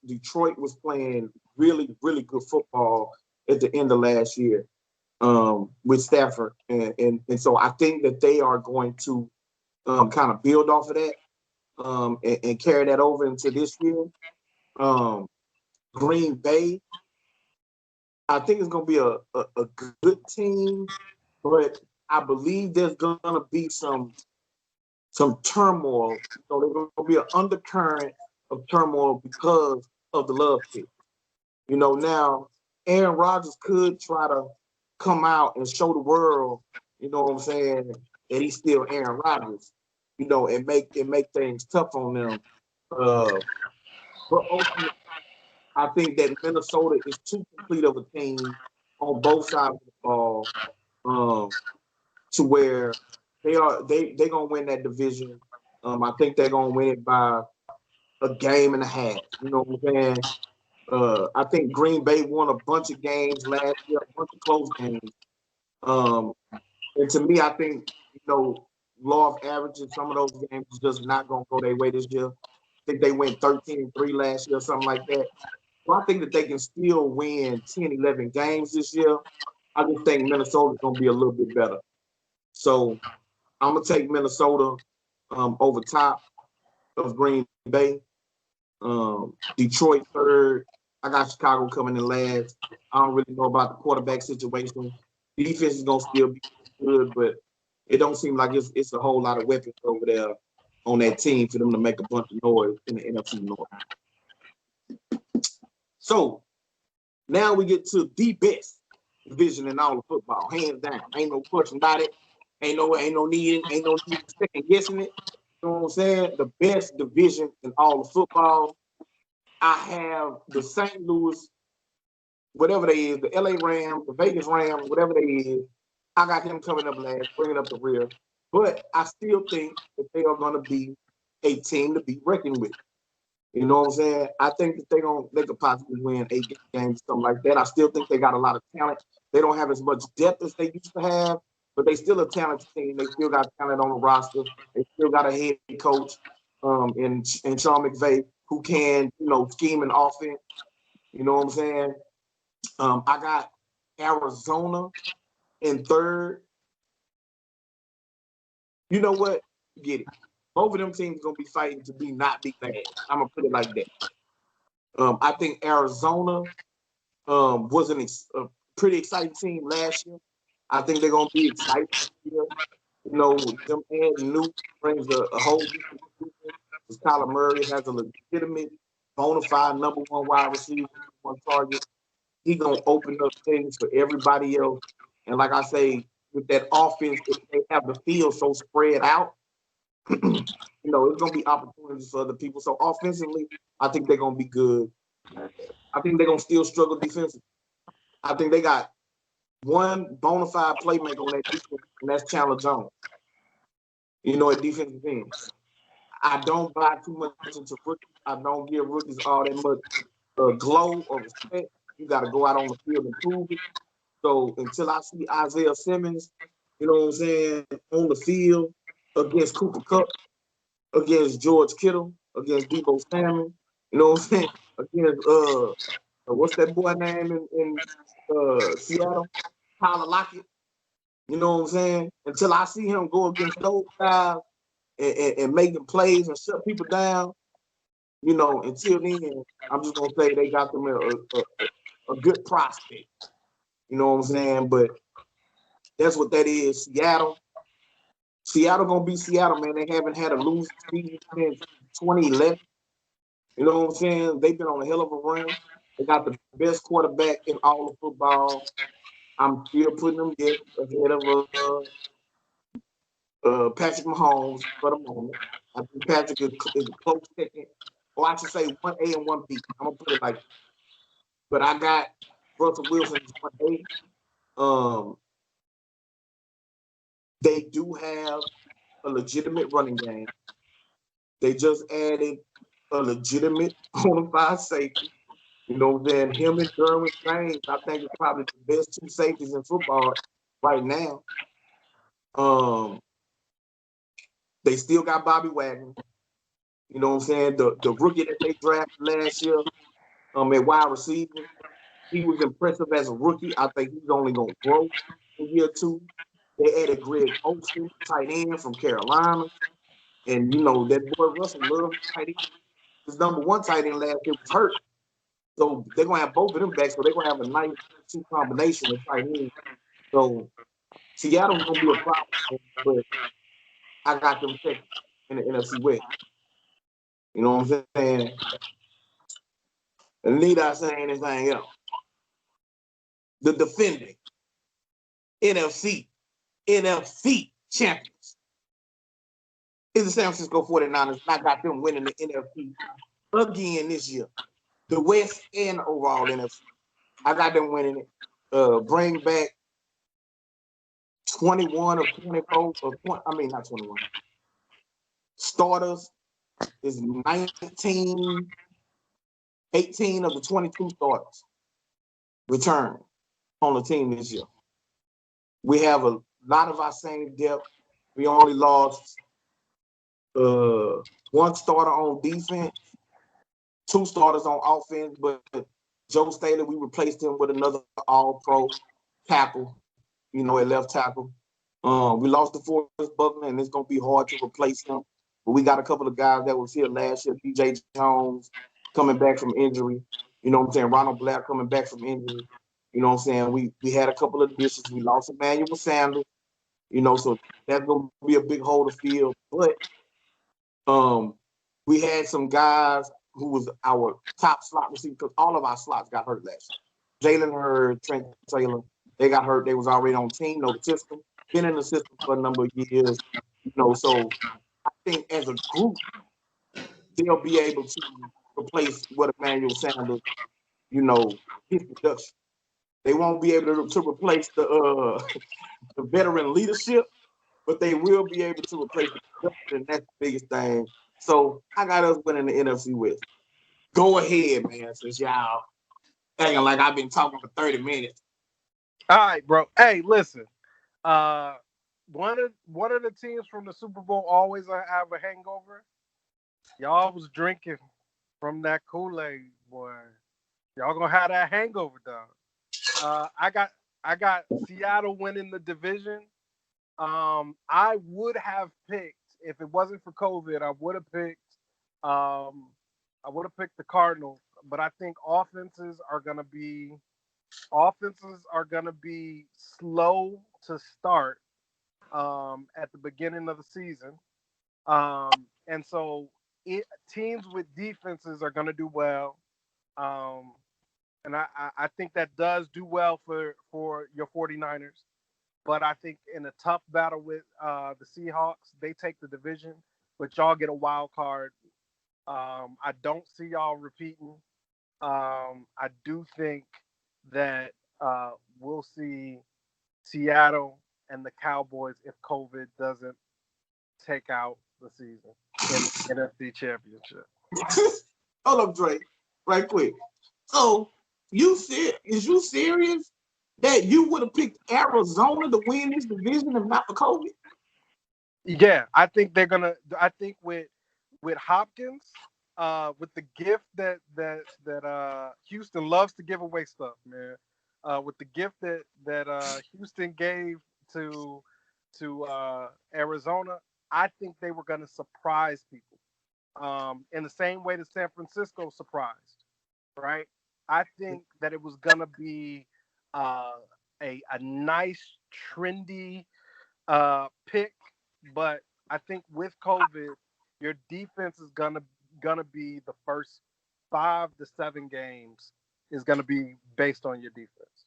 Detroit was playing really, really good football at the end of last year with Stafford. And so I think that they are going to kind of build off of that and carry that over into this year. Green Bay, I think it's going to be a good team, but I believe there's going to be some turmoil. So there's going to be an undercurrent of turmoil because of the love kick. Now Aaron Rodgers could try to come out and show the world, you know what I'm saying, that he's still Aaron Rodgers, and make things tough on them. But ultimately, I think that Minnesota is too complete of a team on both sides of the ball to where they're gonna win that division. I think they're gonna win it by a game and a half. You know what I'm saying? I think Green Bay won a bunch of games last year, a bunch of close games. And to me, I think, law of averages, some of those games is just not going to go their way this year. I think they went 13-3 last year, something like that. So I think that they can still win 10, 11 games this year. I just think Minnesota's going to be a little bit better. So I'm going to take Minnesota over top of Green Bay. Detroit third. I got Chicago coming in last. I don't really know about the quarterback situation. Defense is going to still be good, but it don't seem like it's a whole lot of weapons over there on that team for them to make a bunch of noise in the NFC North. So now we get to the best division in all of football, hands down. Ain't no question about it. Ain't no need second guessing it. You know what I'm saying? The best division in all of football. I have the St. Louis, whatever they is, the LA Rams, the Vegas Rams, whatever they is. I got them coming up last, bringing up the rear. But I still think that they are going to be a team to be reckoned with. You know what I'm saying? I think that they could possibly win 8 games, something like that. I still think they got a lot of talent. They don't have as much depth as they used to have, but they still a talented team. They still got talent on the roster. They still got a head coach in Sean McVay who can, scheme and offense. You know what I'm saying? I got Arizona in third. You know what? Get it. Both of them teams gonna be fighting to not be bad. I'm gonna put it like that. I think Arizona was a pretty exciting team last year. I think they're gonna be excited this year. Them adding Nuke brings a whole different because Kyler Murray has a legitimate, bona fide number one wide receiver, one target. He's gonna open up things for everybody else. And like I say, with that offense, if they have the field so spread out, it's gonna be opportunities for other people. So offensively, I think they're gonna be good. I think they're gonna still struggle defensively. I think they got one bona fide playmaker on that defense, and that's Chandler Jones. At defensive end. I don't buy too much into rookies. I don't give rookies all that much glow or respect. You got to go out on the field and prove it. So until I see Isaiah Simmons, you know what I'm saying, on the field against Cooper Kupp, against George Kittle, against Debo Samuel, you know what I'm saying, against what's that boy name in Seattle, Tyler Lockett. You know what I'm saying? Until I see him go against those guys and making plays and shut people down, until then, I'm just gonna say they got them a good prospect. You know what I'm saying? But that's what that is. Seattle gonna be Seattle, man. They haven't had a losing season since 2011. You know what I'm saying? They've been on a hell of a run. They got the best quarterback in all of football. I'm still putting them ahead of Patrick Mahomes for the moment. I think Patrick is a close second, or I should say 1A and 1B. I'm gonna put it like that. But I got Russell Wilson as 1A. They do have a legitimate running game. They just added a legitimate bona fide safety. You know, then him and Derwin James, I think, is probably the best two safeties in football right now. They still got Bobby Wagner. You know what I'm saying? The rookie that they drafted last year at wide receiver, he was impressive as a rookie. I think he's only going to grow in year 2. They added Greg Olsen, tight end from Carolina. And, you know, that boy Russell loves tight end. His number 1 tight end last year was hurt. So they're going to have both of them back. So they're going to have a nice 2 combination of tight end. So Seattle's going to be a problem. But I got them second in the NFC West. You know what I'm saying? And need I say anything else? The defending NFC champions is the San Francisco 49ers. And I got them winning the NFC again this year. The West and the overall NFC. I got them winning it. Bring back 21 of 24, not 21. Starters is 19, 18 of the 22 starters return on the team this year. We have a lot of our same depth. We only lost 1 starter on defense, 2 starters on offense, but Joe Staley, we replaced him with another all-pro tackle, you know, at left tackle. We lost DeForest Buckner, and it's going to be hard to replace him. But we got a couple of guys that was here last year, DJ Jones coming back from injury. You know what I'm saying? Ronald Black coming back from injury. You know what I'm saying? We had a couple of additions. We lost Emmanuel Sanders, you know, so that's going to be a big hole to fill. But we had some guys who was our top slot receiver because all of our slots got hurt last year. Jalen Hurd, Trent Taylor, they got hurt. They was already on team, know the system, been in the system for a number of years. You know, so I think as a group, they'll be able to replace what Emmanuel Sanders, you know, his production. They won't be able to replace the veteran leadership, but they will be able to replace the production, and that's the biggest thing. So I got us winning the NFC West. Go ahead, man, since y'all acting like I've been talking for 30 minutes. All right, bro. Hey, listen. One of the teams from the Super Bowl always have a hangover. Y'all was drinking from that Kool-Aid, boy. Y'all gonna have that hangover, dog. I got Seattle winning the division. I would have picked, if it wasn't for COVID, I would have picked the Cardinals, but I think offenses are gonna be slow to start at the beginning of the season. And so teams with defenses are gonna do well. And I think that does do well for your 49ers. But I think in a tough battle with the Seahawks, they take the division, but y'all get a wild card. I don't see y'all repeating. I do think that we'll see Seattle and the Cowboys if COVID doesn't take out the season in the NFC Championship. Hold up, Drake, right quick. So, is you serious that you would have picked Arizona to win this division if not for COVID? Yeah, I think they're gonna. I think with Hopkins, with the gift that Houston loves to give away stuff, man. With the gift that Houston gave to Arizona, I think they were gonna surprise people. In the same way that San Francisco surprised, right? I think that it was gonna be a nice trendy pick, but I think with COVID, your defense is gonna be the first 5 to 7 games is gonna be based on your defense.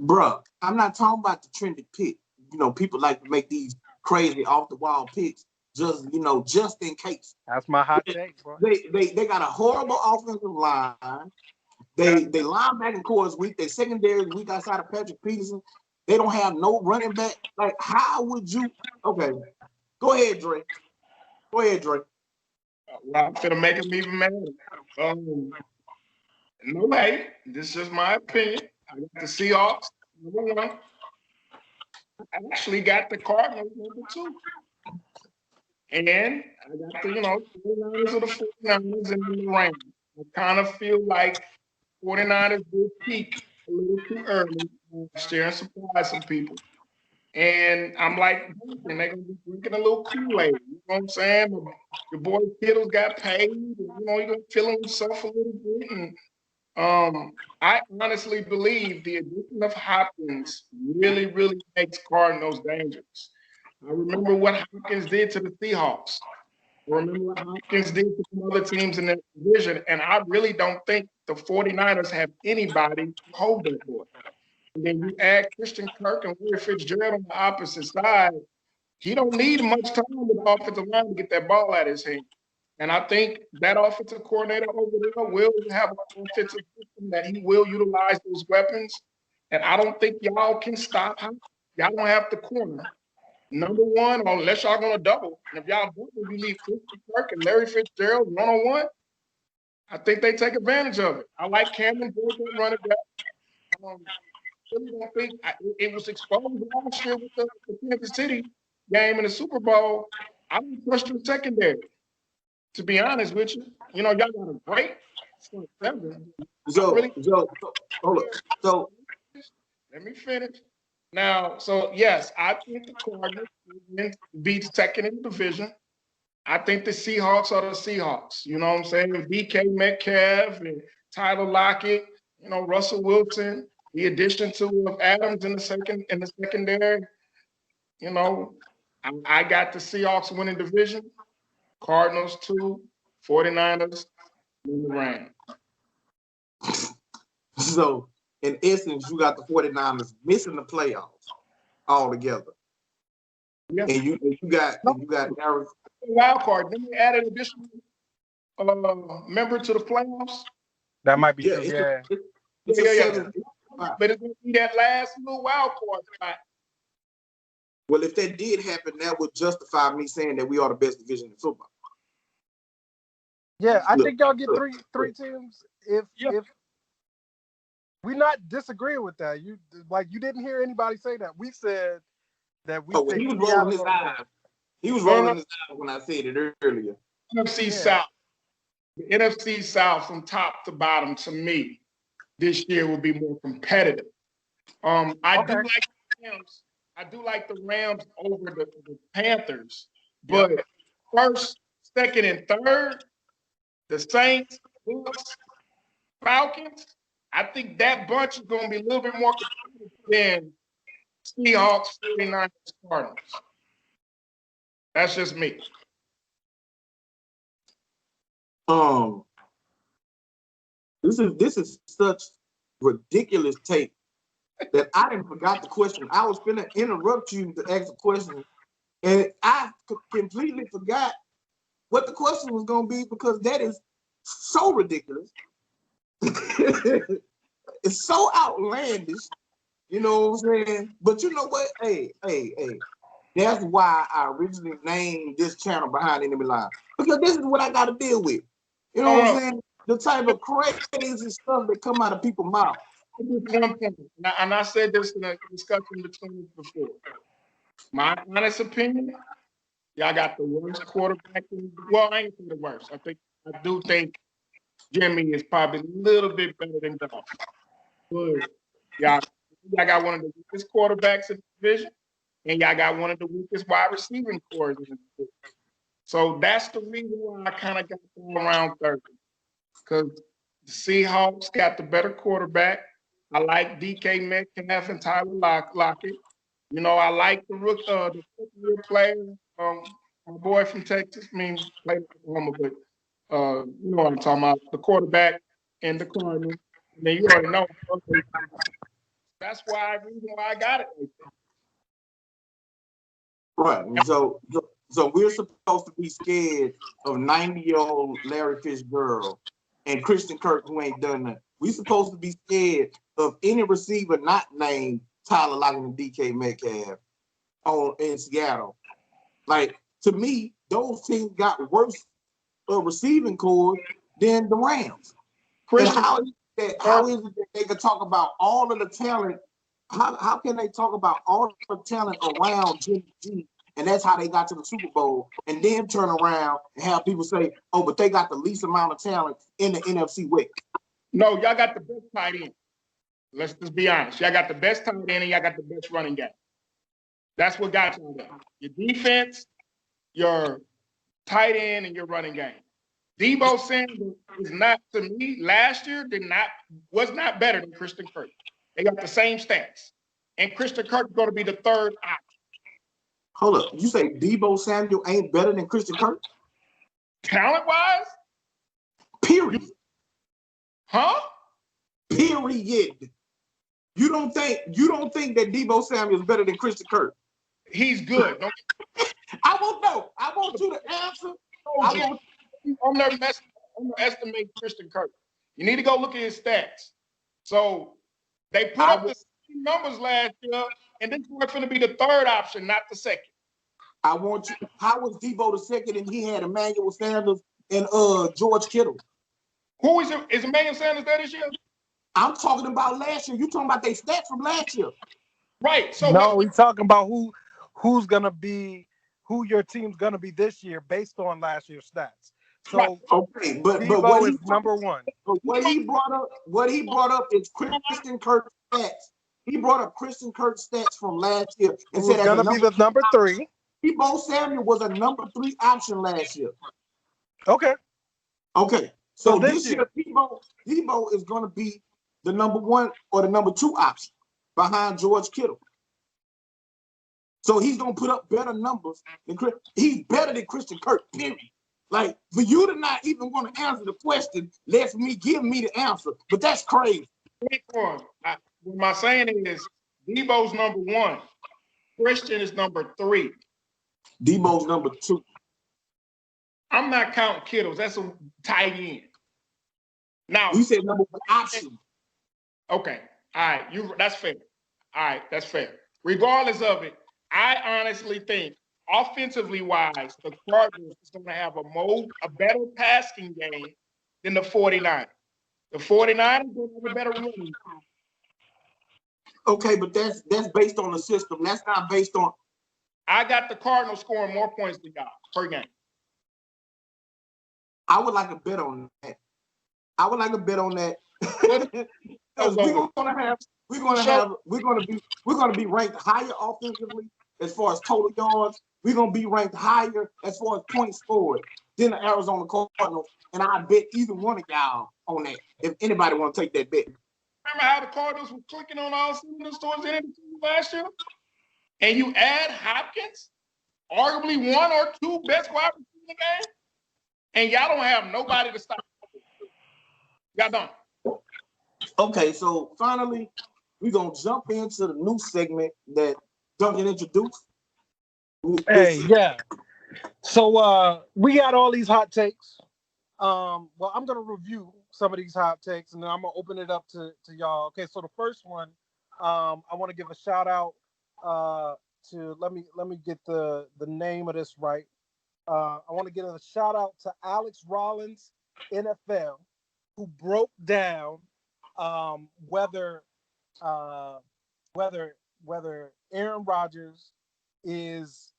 Bruh, I'm not talking about the trendy pick. You know, people like to make these crazy off the wall picks, just just in case. That's my hot take, bro. They got a horrible offensive line. They linebacker core is weak. They secondary is weak outside of Patrick Peterson. They don't have no running back. Like, how would you? Okay, go ahead, Dre. Go ahead, Dre. Well, I'm gonna make him even mad. No way. This is just my opinion. I got the Seahawks number 1. I actually got the Cardinals number 2. And I got the, 49ers or the 49ers and then the Rams. I kind of feel like 49ers did peak a little too early last year and surprise some people. And I'm like, and they're going to be drinking a little Kool-Aid. You know what I'm saying? Your boy Kittle's got paid. And, he's going to feel himself a little bit. And I honestly believe the addition of Hopkins really, really makes Cardinals dangerous. I remember what Hopkins did to the Seahawks. I remember what Hopkins did to some other teams in that division. And I really don't think the 49ers have anybody to hold that boy. And then you add Christian Kirk and Larry Fitzgerald on the opposite side, he don't need much time with the offensive line to get that ball out of his hand. And I think that offensive coordinator over there will have an offensive system that he will utilize those weapons. And I don't think y'all can stop him. Y'all don't have the corner. Number 1, unless y'all going to double. And if y'all double, you leave Christian Kirk and Larry Fitzgerald one-on-one. I think they take advantage of it. I like Cameron Jordan running back. Really don't think it was exposed last year with the Kansas City game in the Super Bowl. I don't trust your secondary, to be honest with you. Y'all got a great front seven. Hold up. So let me finish. Now, so yes, I think the Cardinals will be second in the division. I think the Seahawks are the Seahawks. You know what I'm saying? DK Metcalf and Tyler Lockett, Russell Wilson. The addition to Adams in the secondary, I got the Seahawks winning division, Cardinals 2, 49ers, and the Rams. So, in essence, you got the 49ers missing the playoffs altogether. Yeah. And you got Arizona. Wild card. Then we add an additional member to the playoffs. That might be true. Yeah. It's a 7. But it's going to be that last little wild card spot. Well, if that did happen, that would justify me saying that we are the best division in football. Yeah, I think y'all get three teams. If we're not disagreeing with that, you didn't hear anybody say that. We said that we. He was rolling his eyes. He was rolling his eyes when I said it earlier. NFC South, the NFC South from top to bottom to me this year will be more competitive. I do like the Rams over the Panthers, but first, second, and third, the Saints, Bucks, Falcons. I think that bunch is going to be a little bit more competitive than Seahawks, 49ers, Cardinals. That's just me. This is such ridiculous take that I didn't forgot the question. I was gonna interrupt you to ask a question, and I completely forgot what the question was gonna be because that is so ridiculous. It's so outlandish, you know what I'm saying? But you know what? Hey. That's why I originally named this channel Behind Enemy Lines. Because this is what I got to deal with. You know what I'm saying? The type of crazy stuff that come out of people's mouths. And I said this in a discussion between us before. My honest opinion, y'all got the worst quarterback. Well, I ain't saying the worst. I do think Jimmy is probably a little bit better than Goff. But y'all got one of the weakest quarterbacks in the division, and y'all got one of the weakest wide receiving cores in the division. So that's the reason why I kind of got around 30. Because the Seahawks got the better quarterback. I like DK Metcalf and Tyler Lockett. You know, I like the rookie player, my boy from Texas. I mean, played Oklahoma, but you know what I'm talking about. The quarterback and the Cardinals. And then you already know. That's the reason why I got it. Right. So we're supposed to be scared of 90-year-old Larry Fitzgerald and Christian Kirk, who ain't done that. We supposed to be scared of any receiver not named Tyler Lockett and DK Metcalf in Seattle. Like, to me, those teams got worse receiving core than the Rams. And how is it that they can talk about all of the talent? How can they talk about all the talent around Jimmy G, and that's how they got to the Super Bowl, and then turn around and have people say, oh, but they got the least amount of talent in the NFC West? No, y'all got the best tight end. Let's just be honest. Y'all got the best tight end and y'all got the best running game. That's what got you there. Your defense, your tight end, and your running game. Deebo Samuel is not, to me, last year was not better than Christian Kirk. They got the same stats. And Christian Kirk is going to be the third option. Hold up. You say Deebo Samuel ain't better than Christian Kirk? Talent-wise? Period. Huh? Period. You don't think that Deebo Samuel is better than Christian Kirk? He's good. I won't know. I want you to answer. I'm underestimating Christian Kirk. You need to go look at his stats. So they put up the same numbers last year, and this is going to be the third option, not the second. I want you. How was Deebo the second, and he had Emmanuel Sanders and George Kittle? Who is it? Is Emmanuel Sanders there this year? I'm talking about last year. You talking about their stats from last year? Right. So no, we're talking about who's gonna be who your team's gonna be this year based on last year's stats. So right. Okay, but what is number one? But what he brought up is Christian Kirk's stats. He brought up Christian Kirk's stats from last year and said it's gonna be the number 3. Deebo Samuel was a number 3 option last year. Okay. So this year Deebo is gonna be the number 1 or the number 2 option behind George Kittle. So he's gonna put up better numbers than he's better than Christian Kirk, period. Like, for you to not even want to answer the question lets me give me the answer, but that's crazy. What my saying is Deebo's number 1. Christian is number 3. Deebo's number 2. I'm not counting Kittles. That's a tight end. Now you said number 1 option. Okay. All right. That's fair. All right, that's fair. Regardless of it, I honestly think offensively wise, the Cardinals is going to have a better passing game than the 49ers. The 49ers will have a better running. Okay, but that's based on the system. That's not based on. I got the Cardinals scoring more points than y'all per game. I would like a bet on that. Because we're gonna be ranked higher offensively as far as total yards. We're gonna be ranked higher as far as points scored than the Arizona Cardinals. And I bet either one of y'all on that. If anybody want to take that bet. Remember how the Cardinals were clicking on all cylinders towards the end of the season last year? And you add Hopkins, arguably 1 or 2 best wide receivers in the game, and y'all don't have nobody to stop. Y'all don't. Okay, so finally, we're going to jump into the new segment that Duncan introduced. Yeah. So we got all these hot takes. Well, I'm going to review some of these hot takes, and then I'm going to open it up to y'all. Okay, so the first one, I want to give a shout out to, let me get the name of this right. I want to give a shout out to Alex Rollins, NFL, who broke down whether Aaron Rodgers is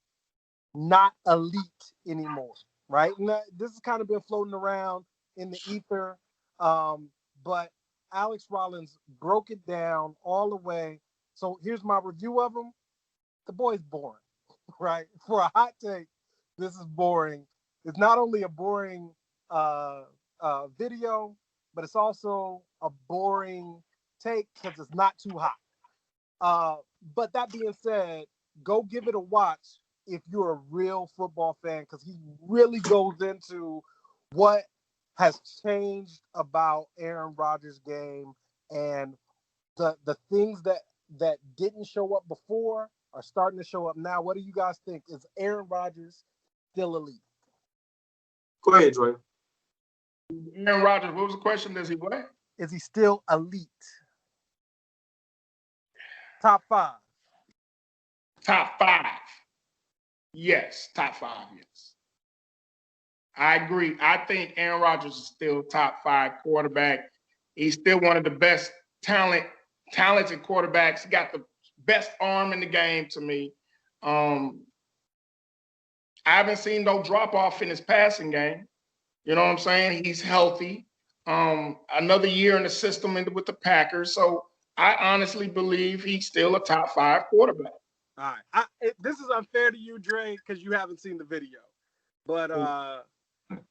not elite anymore, right? And this has kind of been floating around in the ether, but Alex Rollins broke it down all the way. So here's my review of him. The boy's boring, right? For a hot take, this is boring. It's not only a boring video, but it's also a boring take because it's not too hot. But that being said, go give it a watch if you're a real football fan, because he really goes into what has changed about Aaron Rodgers' game, and the things that didn't show up before are starting to show up now. What do you guys think? Is Aaron Rodgers still elite? Go ahead, Dre. Aaron Rodgers, what was the question? Does he what? Is he still elite? Top 5. Top 5. Yes, top 5, yes. I agree. I think Aaron Rodgers is still top 5 quarterback. He's still one of the best talented quarterbacks. He got the best arm in the game to me. I haven't seen no drop off in his passing game. You know what I'm saying? He's healthy. Another year in the system with the Packers. So I honestly believe he's still a top 5 quarterback. All right. This is unfair to you, Dre, because you haven't seen the video. But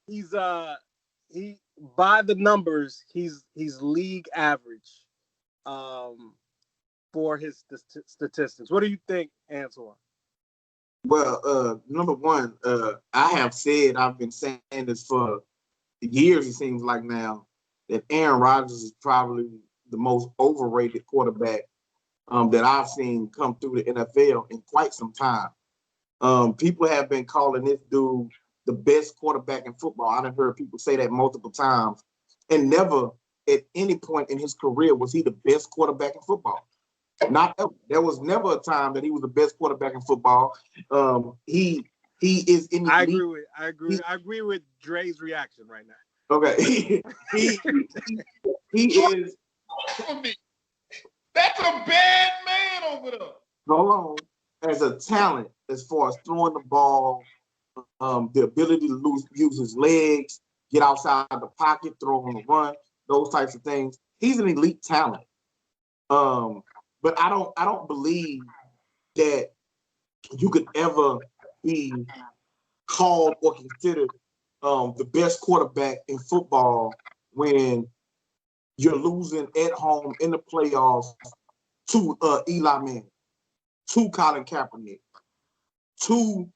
he's by the numbers, he's league average for his statistics. What do you think, Antoine? Well, number one, I have said, I've been saying this for years, it seems like now, that Aaron Rodgers is probably the most overrated quarterback that I've seen come through the NFL in quite some time. People have been calling this dude the best quarterback in football. I've heard people say that multiple times, and never at any point in his career was he the best quarterback in football. Not ever. There was never a time that he was the best quarterback in football. He is in the league. I agree with Dre's reaction right now. Okay. he is. That's a bad man over there. Hold on. As a talent, as far as throwing the ball, the ability to use his legs, get outside the pocket, throw on the run, those types of things. He's an elite talent. But I don't believe that you could ever be called or considered the best quarterback in football when you're losing at home in the playoffs to Eli Manning, to Colin Kaepernick, to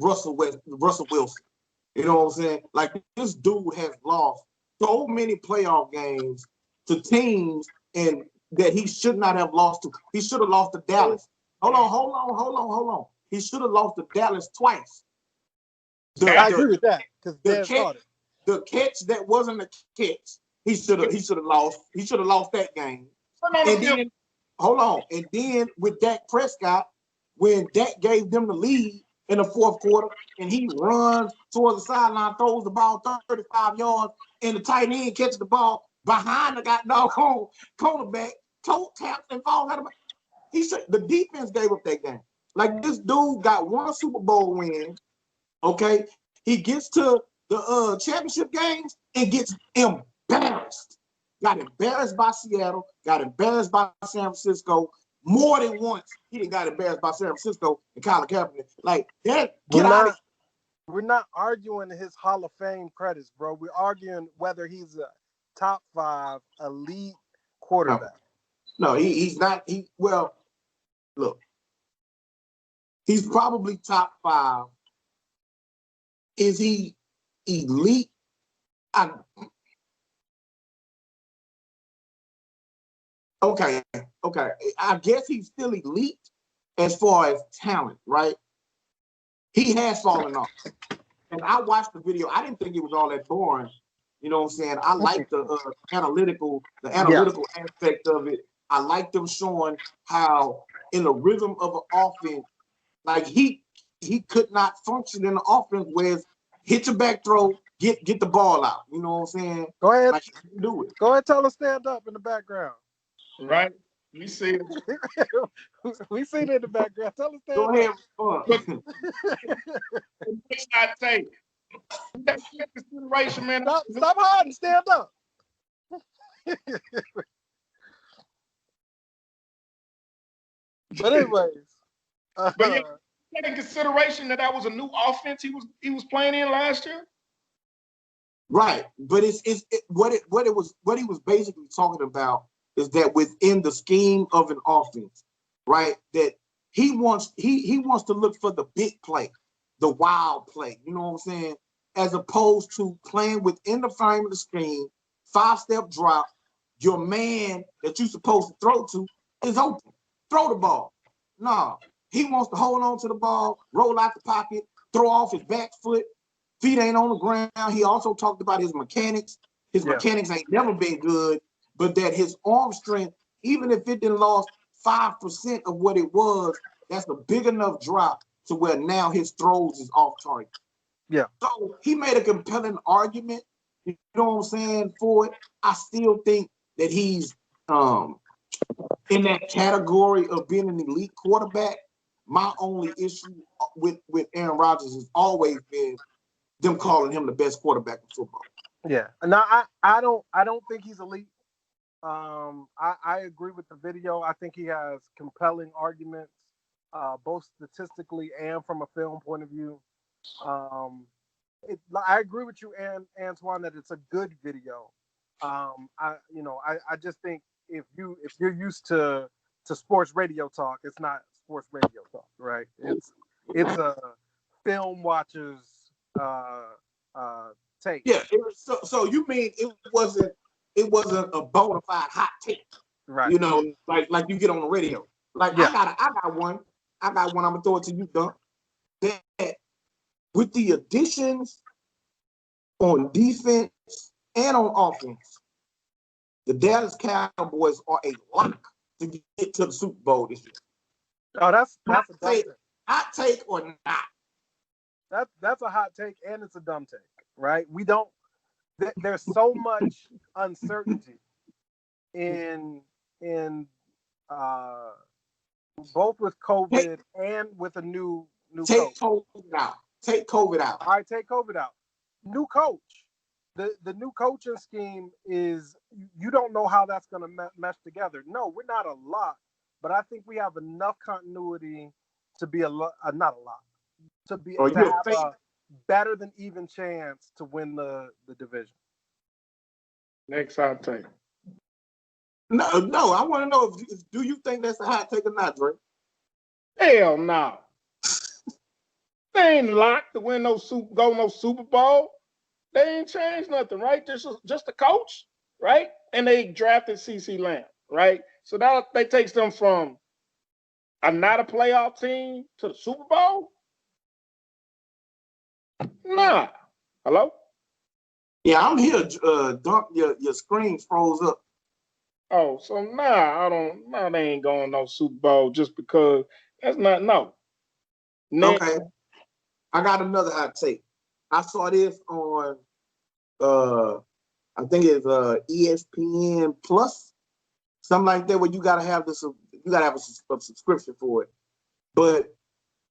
Russell Wilson. You know what I'm saying? Like, this dude has lost so many playoff games to teams and that he should not have lost to. He should have lost to Dallas. Hold on. He should have lost to Dallas twice. I agree with that because the catch that wasn't a catch, he should have lost. He should have lost that game. And then, and then with Dak Prescott, when Dak gave them the lead in the fourth quarter, and he runs towards the sideline, throws the ball 35 yards, and the tight end catches the ball behind the doggone cornerback, toe taps and falls out of it. The defense gave up that game. Like, this dude got one Super Bowl win. Okay, he gets to the championship games and gets embarrassed. Got embarrassed by Seattle. Got embarrassed by San Francisco. More than once, he didn't got embarrassed by San Francisco and Colin Kaepernick. Like that. We're not arguing his Hall of Fame credits, bro. We're arguing whether he's a top 5 elite quarterback. No, he's not. Look, he's probably top 5. Is he elite? Okay. I guess he's still elite as far as talent, right? He has fallen off. And I watched the video. I didn't think it was all that boring. You know what I'm saying? I like the analytical aspect of it. I like them showing how in the rhythm of an offense, like he could not function in the offense where it's hit your back throw, get the ball out. You know what I'm saying? Go ahead. Like, he can do it. Go ahead, tell us stand up in the background. Right? We see it. We see it in the background. Tell us stand Go up. ahead. It's not safe. That's consideration, man. Stop hiding. Stand up. But anyways, but yeah, in consideration that was a new offense he was playing in last year. Right, but what he was basically talking about is that within the scheme of an offense, right, that he wants to look for the big play, the wild play. You know what I'm saying? As opposed to playing within the frame of the scheme, 5-step drop. Your man that you're supposed to throw to is open. Throw the ball. Nah, he wants to hold on to the ball, roll out the pocket, throw off his back foot. Feet ain't on the ground. He also talked about his mechanics. His mechanics ain't never been good, but that his arm strength, even if it didn't lost 5% of what it was, that's a big enough drop to where now his throws is off target. Yeah. So he made a compelling argument, you know what I'm saying, for it. I still think that he's in that category of being an elite quarterback. My only issue with Aaron Rodgers has always been them calling him the best quarterback in football. Yeah. Now I don't think he's elite. I agree with the video. I think he has compelling arguments, both statistically and from a film point of view. I agree with you, Antoine, that it's a good video. I just think if you're used to sports radio talk, it's not sports radio talk, right? It's a film watcher's take. Yeah. So you mean it wasn't a bona fide hot take, right? You know, like you get on the radio. Like I got one. I'm gonna throw it to you, Dunk. That with the additions on defense and on offense, the Dallas Cowboys are a lock to get to the Super Bowl this year. Oh, that's hot take or not? That's a hot take, and it's a dumb take, right? We don't. There's so much uncertainty in both with COVID and with a new take coach. COVID out. Take COVID out. All right, take COVID out. New coach. The new coaching scheme is, you don't know how that's going to mesh together. No, we're not a lot, but I think we have enough continuity to be not a lot, to have a better than even chance to win the division. Next hot take. No, I want to know do you think that's a hot take or not, Dre? Hell no. They ain't locked to win no Super Bowl. They ain't changed nothing, right? Just the coach, right? And they drafted CeCe Lamb, right? So that takes them from not a playoff team to the Super Bowl. Nah. Hello? Yeah, I'm here. Dunk, your screen froze up. Oh, so they ain't going no Super Bowl just because. That's not, no. Next. Okay. I got another hot take. I saw this on I think it's ESPN Plus, something like that, where you gotta have a subscription for it. But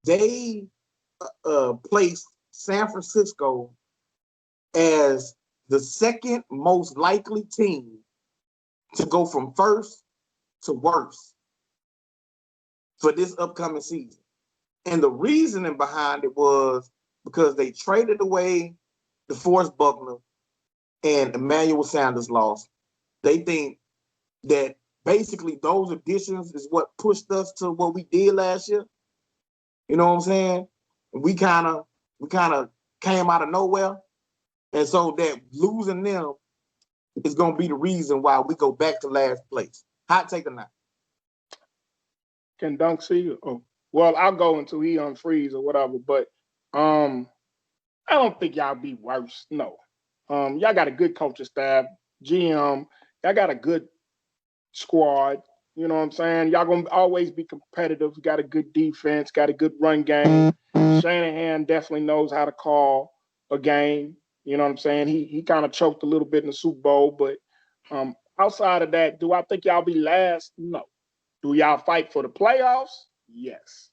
they placed San Francisco as the second most likely team to go from first to worst for this upcoming season. And the reasoning behind it was because they traded away DeForest Buckner and Emmanuel Sanders lost. They think that basically those additions is what pushed us to what we did last year. You know what I'm saying? We kind of came out of nowhere. And so that losing them is going to be the reason why we go back to last place. Hot take or not? Can Dunk see you? Oh, well, I'll go until he unfreeze or whatever. But I don't think y'all be worse. No. Y'all got a good coaching staff, GM. Y'all got a good squad. You know what I'm saying? Y'all going to always be competitive. You got a good defense, got a good run game. Shanahan definitely knows how to call a game. You know what I'm saying? He kind of choked a little bit in the Super Bowl, but outside of that, do I think y'all be last? No. Do y'all fight for the playoffs? Yes.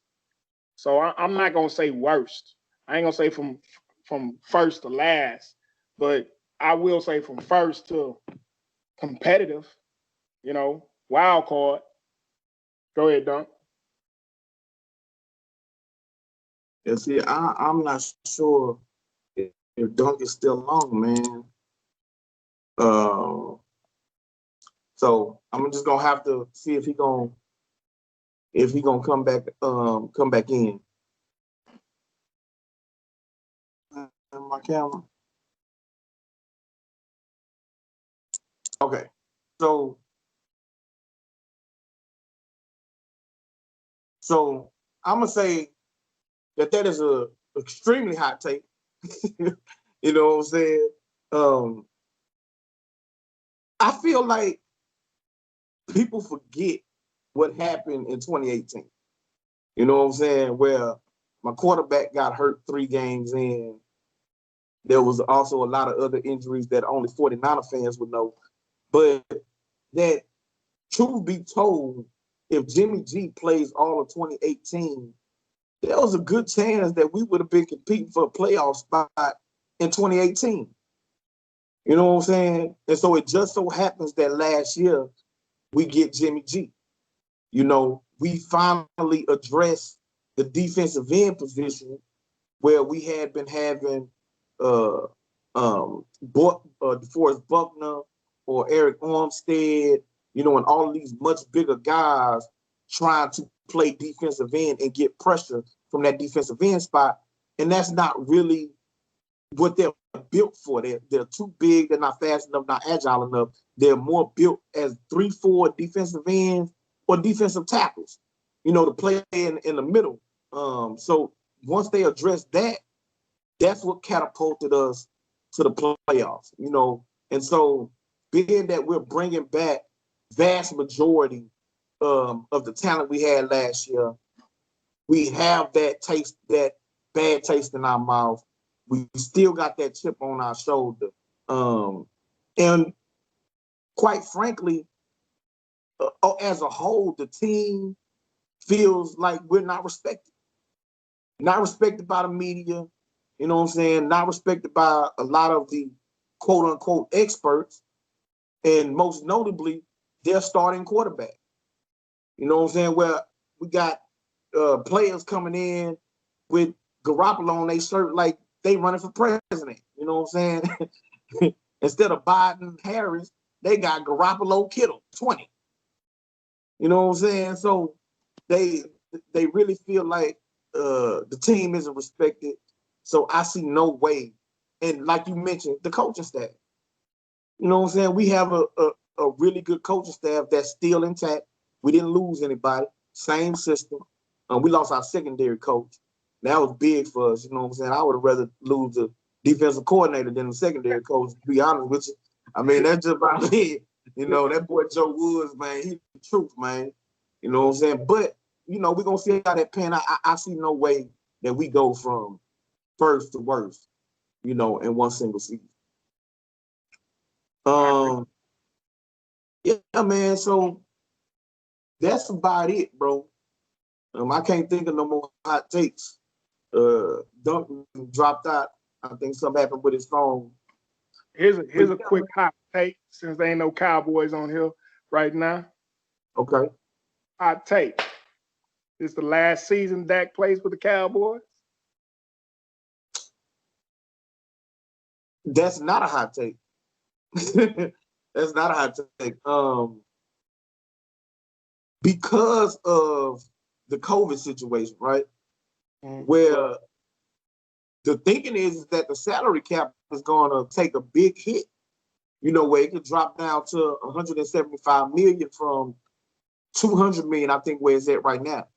So I'm not gonna say worst. I ain't gonna say from first to last, but I will say from first to competitive. You know, wild card. Go ahead, Dunk. Yeah, see, I'm not sure if Dunk is still on, man. So I'm just gonna have to see if he gonna come back in. My camera. Okay, so So I'm gonna say that is a extremely hot take. You know what I'm saying? I feel like people forget what happened in 2018. You know what I'm saying? Where my quarterback got hurt 3 games in. There was also a lot of other injuries that only 49er fans would know. But that, truth be told, if Jimmy G plays all of 2018, there was a good chance that we would have been competing for a playoff spot in 2018. You know what I'm saying? And so it just so happens that last year we get Jimmy G. You know, we finally addressed the defensive end position where we had been having DeForest Buckner or Eric Armstead, you know, and all of these much bigger guys trying to play defensive end and get pressure from that defensive end spot. And that's not really what they're built for. They're too big, they're not fast enough, not agile enough. They're more built as 3-4 defensive ends or defensive tackles, you know, to play in the middle. So once they address that, that's what catapulted us to the playoffs, you know. And so being that we're bringing back vast majority of the talent we had last year, we have that taste, that bad taste in our mouth. We still got that chip on our shoulder. And quite frankly, as a whole, the team feels like we're not respected. Not respected by the media, you know what I'm saying? Not respected by a lot of the quote unquote experts, and most notably, their starting quarterback. You know what I'm saying? Where we got players coming in with Garoppolo on their shirt like they running for president. You know what I'm saying? Instead of Biden, Harris, they got Garoppolo, Kittle, 20. You know what I'm saying? So they really feel like the team isn't respected. So I see no way. And like you mentioned, the coaching staff. You know what I'm saying? We have a really good coaching staff that's still intact. We didn't lose anybody. Same system. We lost our secondary coach. That was big for us. You know what I'm saying? I would have rather lose the defensive coordinator than the secondary coach, to be honest with you. I mean, that's just about it. You know, that boy Joe Woods, man, he's the truth, man. You know what I'm saying? But, you know, we're going to see how that pan out. I see no way that we go from first to worst, you know, in one single season. Yeah, man, so that's about it, bro. I can't think of no more hot takes. Duncan dropped out. I think something happened with his phone. Here's a quick hot take, since there ain't no Cowboys on here right now. Okay. Hot take. This the last season Dak plays with the Cowboys? That's not a hot take. That's not a hot take. Because of the COVID situation, right? Mm-hmm. Where the thinking is that the salary cap is going to take a big hit. You know, where it could drop down to 175 million from 200 million, I think, where it's at right now.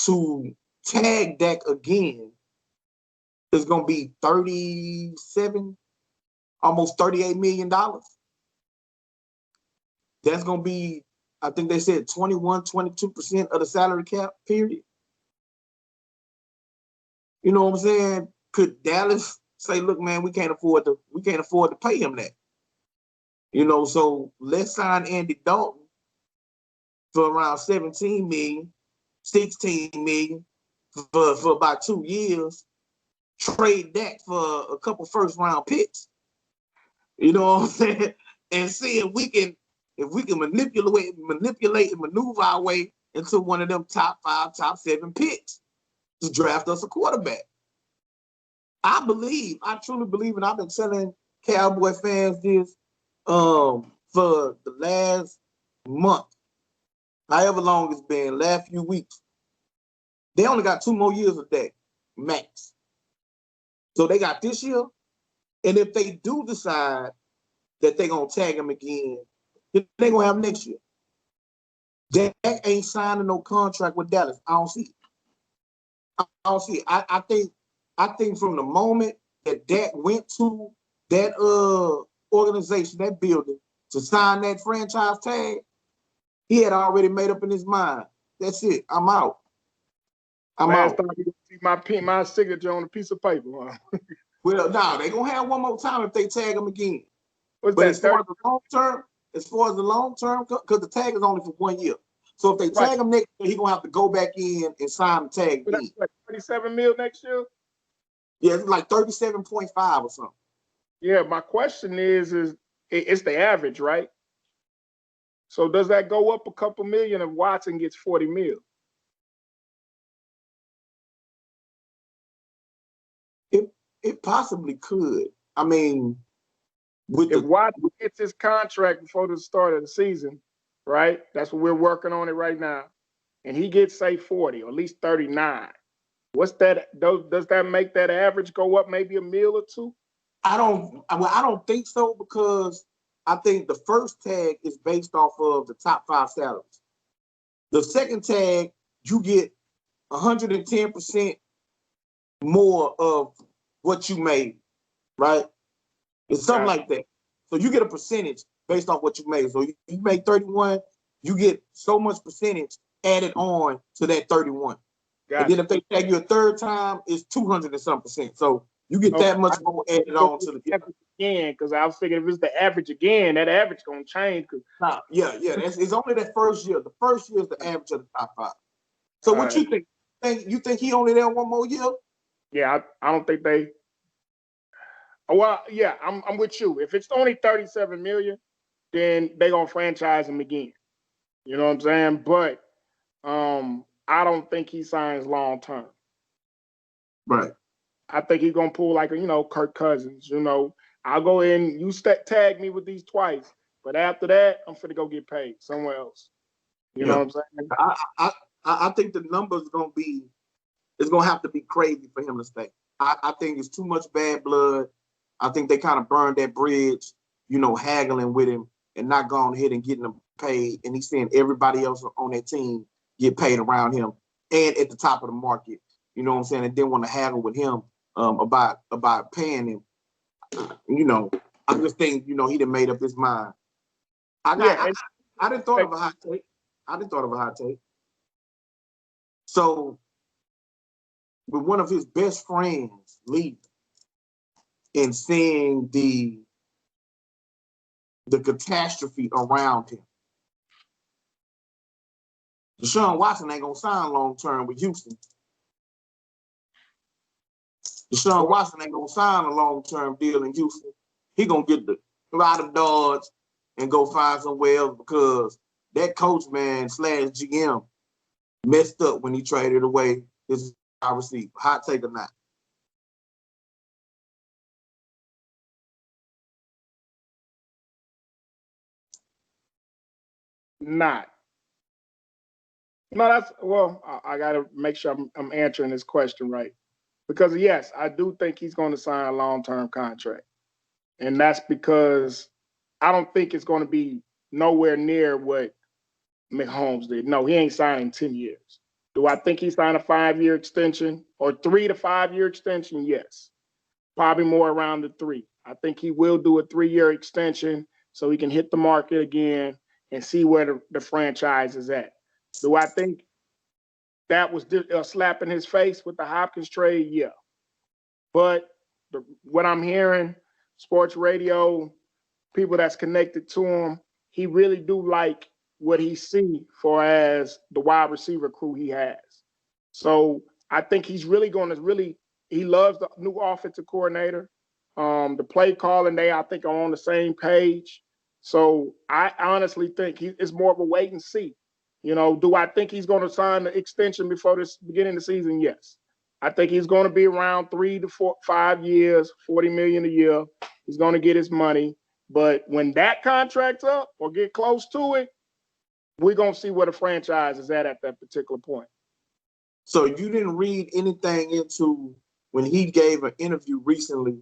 To tag Dak again is going to be 37, almost $38 million. That's going to be, I think they said 21, 22% of the salary cap, period. You know what I'm saying? Could Dallas say, look, man, we can't afford to pay him that? You know, so let's sign Andy Dalton for around 17 million, 16 million for about 2 years, trade that for a couple first round picks. You know what I'm saying? And see if we can manipulate and maneuver our way into one of them top 5, top 7 picks to draft us a quarterback. I truly believe, and I've been telling Cowboy fans this for the last month, however long it's been, last few weeks. They only got 2 more years of that, max. So they got this year, and if they do decide that they're going to tag him again, they're going to have next year. Dak ain't signing no contract with Dallas. I don't see it. I don't see it. I think from the moment that Dak went to that organization, that building, to sign that franchise tag, he had already made up in his mind. That's it. I'm out. Last time you see my signature on a piece of paper. Huh? Well, no, they're gonna have one more time if they tag him again. What's but that, as far as the long term, because the tag is only for 1 year. So if they tag him next year, he's gonna have to go back in and sign the tag again. That's like 37 mil next year? Yeah, it's like 37.5 or something. Yeah, my question is it's the average, right? So does that go up a couple million if Watson gets 40 mil? It possibly could. I mean, if Watson gets his contract before the start of the season, right? That's what we're working on it right now. And he gets, say, 40 or at least 39. What's that? Does that make that average go up maybe a mil or two? I don't think so, because I think the first tag is based off of the top 5 salaries. The second tag, you get 110% more of what you made, right? It's something like that. So you get a percentage based off what you made. So you make 31, you get so much percentage added on to that 31. Gotcha. And then if they tag you a third time, it's 200 and some percent. So you get that much more added on to the average again. Because I was thinking if it's the average again, that average gonna change. Yeah. It's only that first year. The first year is the average of the top 5. So what you think? You think he only there 1 more year? Yeah, I don't think they. Well, yeah, I'm with you. If it's only 37 million, then they gonna franchise him again. You know what I'm saying? But I don't think he signs long term. Right. I think he's gonna pull like Kirk Cousins. I'll go in. You tag me with these twice, but after that, I'm finna go get paid somewhere else. You know what I'm saying? I think the numbers it's gonna have to be crazy for him to stay. I think it's too much bad blood. I think they kind of burned that bridge, haggling with him and not going ahead and getting him paid. And he's seeing everybody else on that team get paid around him and at the top of the market. You know what I'm saying? And didn't want to haggle with him about paying him. I just think, he done made up his mind. I didn't thought of a hot take. So with one of his best friends leaving and seeing the catastrophe around him, Deshaun Watson ain't gonna sign long term with Houston. Deshaun Watson ain't gonna sign a long term deal in Houston. He gonna get the lot of dodge and go find somewhere else, because that coach man / GM messed up when he traded away his receiver. Hot take or not? Not. No, I got to make sure I'm answering this question right. Because, yes, I do think he's going to sign a long-term contract. And that's because I don't think it's going to be nowhere near what Mahomes did. No, he ain't signing 10 years. Do I think he signed a 5-year extension or 3 to 5 year extension? Yes. Probably more around the 3. I think he will do a 3-year extension so he can hit the market again and see where the franchise is at. Do I think that was a slap in his face with the Hopkins trade? Yeah. But what I'm hearing, sports radio, people that's connected to him, he really do like what he see for as the wide receiver crew he has. So I think he's really going to he loves the new offensive coordinator. The play calling, I think are on the same page. So I honestly think it's more of a wait and see. Do I think he's going to sign the extension before this beginning of the season? Yes. I think he's going to be around 3 to 5 years, $40 million a year. He's going to get his money. But when that contract's up or get close to it, we're going to see where the franchise is at that particular point. So you didn't read anything into when he gave an interview recently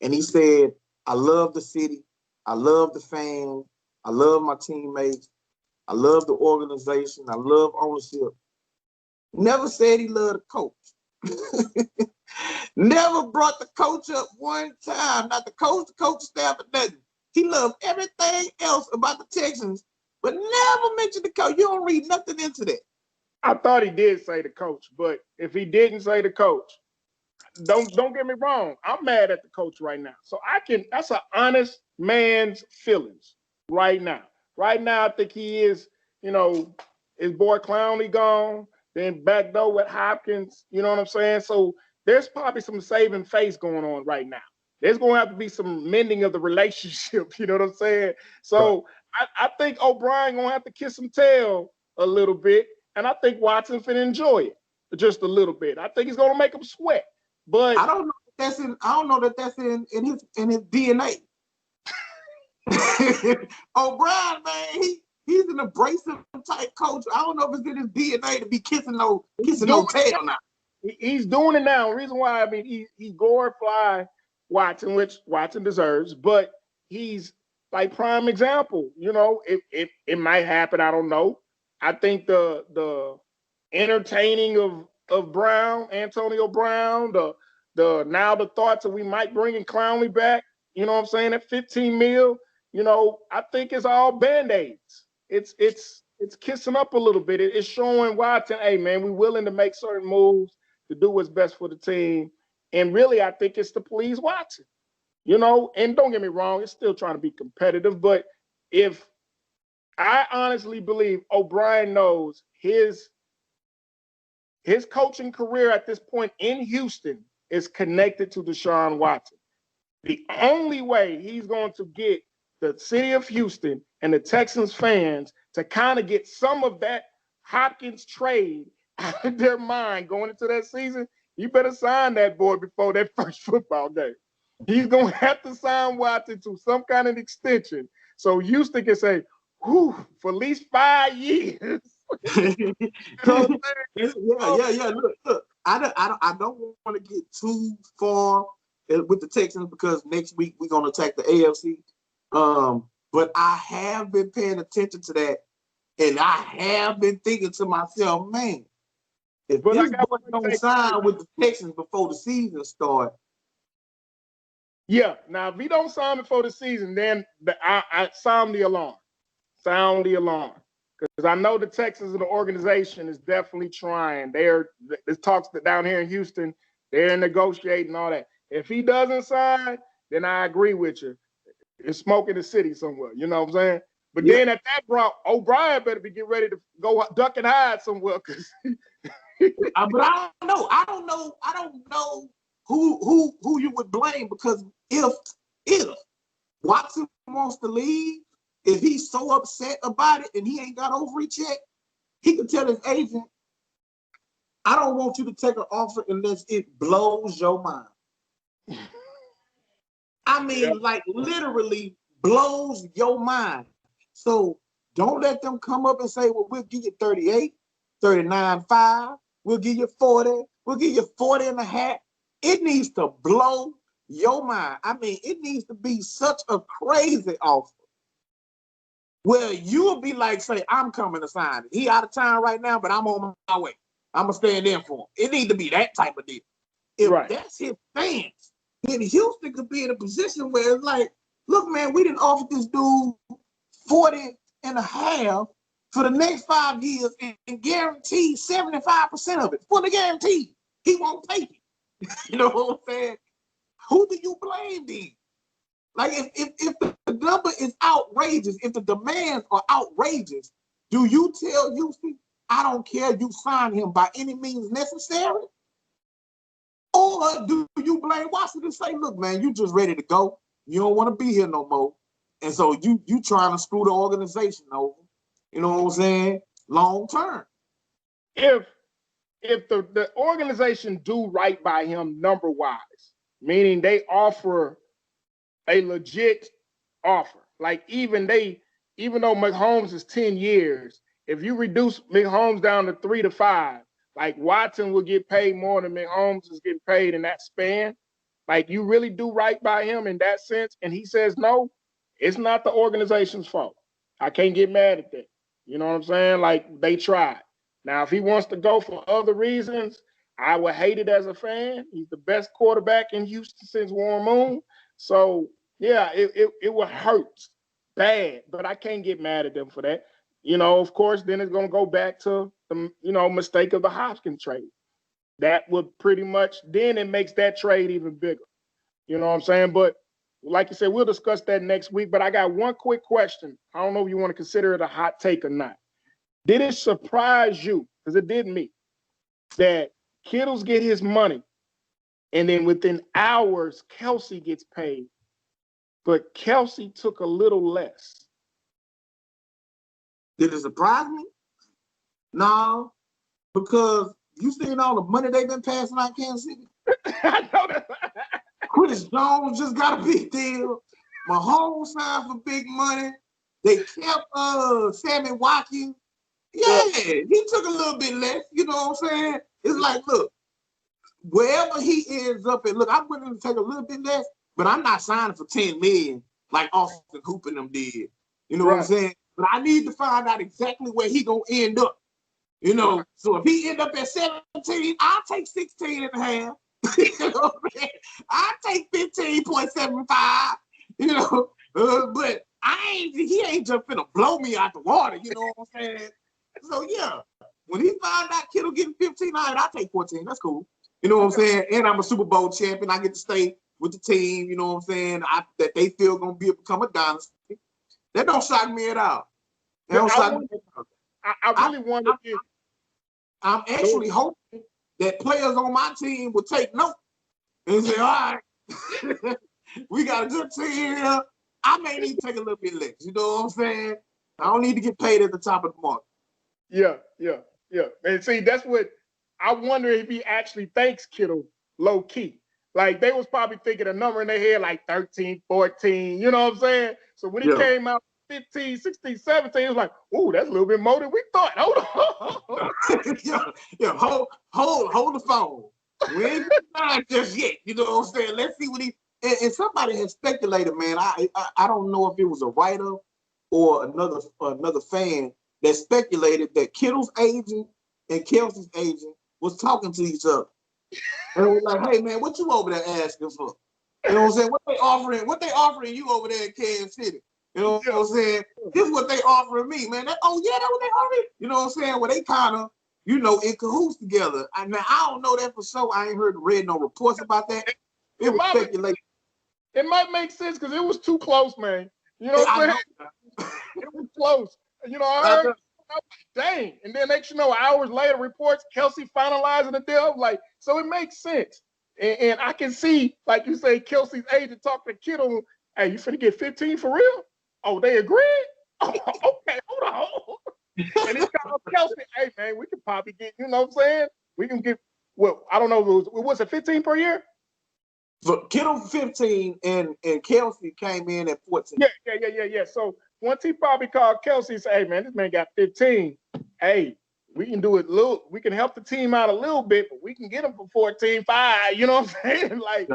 and he said, I love the city, I love the fans, I love my teammates, I love the organization. I love ownership. Never said he loved the coach. Never brought the coach up one time. Not the coach staff, or nothing. He loved everything else about the Texans, but never mentioned the coach. You don't read nothing into that. I thought he did say the coach, but if he didn't say the coach, don't get me wrong. I'm mad at the coach right now. So that's an honest man's feelings right now. Right now, I think he is, his boy Clowney gone, then back door with Hopkins, you know what I'm saying? So there's probably some saving face going on right now. There's going to have to be some mending of the relationship, you know what I'm saying? So I think O'Brien going to have to kiss some tail a little bit, and I think Watson's going to enjoy it just a little bit. I think he's going to make him sweat. But I don't know that that's in his DNA. O'Brien, man, he's an abrasive type coach. I don't know if it's in his DNA to be kissing no tail now. He's doing it now. The reason why, he glorify Watson, which Watson deserves, but he's like prime example. It might happen. I don't know. I think the entertaining of Brown, Antonio Brown, the thoughts that we might bring in Clowney back, you know what I'm saying, at 15 mil, I think it's all Band-Aids. It's kissing up a little bit. It's showing Watson, hey man, we're willing to make certain moves to do what's best for the team. And really, I think it's to please Watson. And don't get me wrong, it's still trying to be competitive, but if I honestly believe O'Brien knows his coaching career at this point in Houston is connected to Deshaun Watson. The only way he's going to get the city of Houston and the Texans fans to kind of get some of that Hopkins trade out of their mind going into that season, you better sign that boy before that first football game. He's going to have to sign Watson to some kind of extension so Houston can say, whew, for at least 5 years. Yeah. Look. I don't want to get too far with the Texans because next week we're gonna attack the AFC. But I have been paying attention to that, and I have been thinking to myself, man, if this boy don't sign with the Texans before the season starts. Yeah. Now, if he don't sign before the season, then I sound the alarm. Sound the alarm. Because I know the Texans and the organization is definitely trying. There's talks that down here in Houston, they're negotiating all that. If he doesn't sign, then I agree with you. It's smoke in the city somewhere. You know what I'm saying? But then at that point, O'Brien better be getting ready to go duck and hide somewhere. But I don't know who you would blame, because if Watson wants to leave, if he's so upset about it and he ain't got over it yet, he can tell his agent, I don't want you to take an offer unless it blows your mind. Like literally blows your mind. So don't let them come up and say, well, we'll give you 38, 39.5, we'll give you 40, we'll give you 40 and a half. It needs to blow your mind. It needs to be such a crazy offer. Well, you'll be like, say, I'm coming to sign it. He out of town right now, but I'm on my way. I'm going to stand in for him. It needs to be that type of deal. If that's his stance, then Houston could be in a position where it's like, look, man, we didn't offer this dude 40 and a half for the next 5 years and guarantee 75% of it. Fully guaranteed. He won't take it. You know what I'm saying? Who do you blame then? Like, if the number is outrageous, if the demands are outrageous, do you tell Houston, I don't care, you sign him by any means necessary? Or do you blame Washington and say, look, man, you just ready to go. You don't want to be here no more. And so you trying to screw the organization over. You know what I'm saying? Long term. If the organization do right by him number-wise, meaning they offer a legit offer. Like even though Mahomes is 10 years, if you reduce Mahomes down to 3 to 5, like Watson will get paid more than Mahomes is getting paid in that span. Like you really do right by him in that sense, and he says no, it's not the organization's fault. I can't get mad at that. You know what I'm saying? Like, they tried. Now, if he wants to go for other reasons, I would hate it as a fan. He's the best quarterback in Houston since Warren Moon. So, yeah, it would hurt bad, but I can't get mad at them for that. You know, of course, then it's going to go back to the, mistake of the Hopkins trade. That would pretty much, then it makes that trade even bigger. You know what I'm saying? But like you said, we'll discuss that next week. But I got one quick question. I don't know if you want to consider it a hot take or not. Did it surprise you, because it did me, that Kittles get his money and then within hours, Kelsey gets paid, but Kelsey took a little less? Did it surprise me? No, because you seen all the money they've been passing out Kansas City. I know that. Chris Jones just got a big deal. Mahomes signed for big money. They kept Sammy Watkins. Yeah, he took a little bit less. You know what I'm saying? It's like, look, wherever he ends up at, look, I'm willing to take a little bit less, but I'm not signing for $10 million like Austin Hooper and them did. You know what I'm saying? But I need to find out exactly where he gonna end up. You know, so if he end up at 17, I'll take 16 and a half. You know what I'm saying? I'll take 15.75. You know, but he ain't just finna blow me out the water. You know what I'm saying? So yeah, when he found out Kittle getting 15, I'll take 14. That's cool. You know what I'm saying? And I'm a Super Bowl champion. I get to stay with the team. You know what I'm saying? That they feel gonna become a dynasty. That don't shock me at all. That don't shock me at all. I really want to. I'm actually hoping that players on my team will take note and say, all right, we got a good team here. I may need to take a little bit less. You know what I'm saying? I don't need to get paid at the top of the market. Yeah. And see, that's what I wonder, if he actually thanks Kittle low key. Like, they was probably thinking a number in their head like 13, 14. You know what I'm saying? So when he came out 15, 16, 17, it was like, ooh, that's a little bit more than we thought. Hold on. Hold the phone. We ain't signed just yet. You know what I'm saying? Let's see what he. And somebody has speculated, man. I don't know if it was a writer or another fan that speculated that Kittle's agent and Kelsey's agent was talking to each other. And it was like, hey man, what you over there asking for? You know what I'm saying? What they offering you over there in Kansas City? You know what I'm saying? This is what they offering me, man. That's what they offering. You know what I'm saying? Well, they kind of, in cahoots together. I don't know that for sure. I ain't read no reports about that. It was speculation. It might make sense because it was too close, man. You know what I'm saying? It was close. You know, I heard, dang. And then next, hours later, reports Kelsey finalizing the deal. Like, so it makes sense. And I can see, like you say, Kelsey's agent talk to Kittle. Hey, you finna get 15 for real? Oh, they agreed? Oh, okay, hold on. And he called Kelsey, hey, man, we can probably get, you know what I'm saying? We can get, well, I don't know, was it 15 per year? So Kittle 15 and Kelsey came in at 14. Yeah. So once he probably called Kelsey and said, hey, man, this man got 15. Hey, we can do it we can help the team out a little bit, but we can get him for 14.5. You know what I'm saying? Like,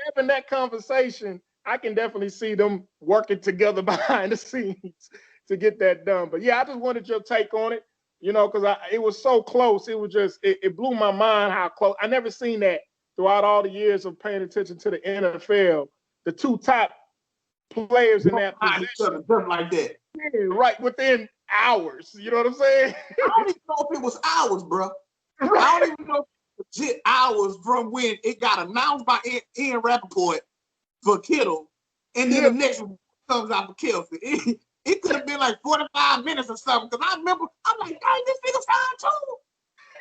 having that conversation, I can definitely see them working together behind the scenes to get that done. But yeah, I just wanted your take on it, because it was so close. It was just, it blew my mind how close. I never seen that throughout all the years of paying attention to the NFL. The two top players in that position. Just like that. Yeah, right, within hours. You know what I'm saying? I don't even know if it was hours, bro. Right. I don't even know if it was legit hours from when it got announced by Ian Rappaport for Kittle, and then the next one comes out for Kelsey. It could have been like 45 minutes or something, because I remember, I'm like, dang, this nigga signed too.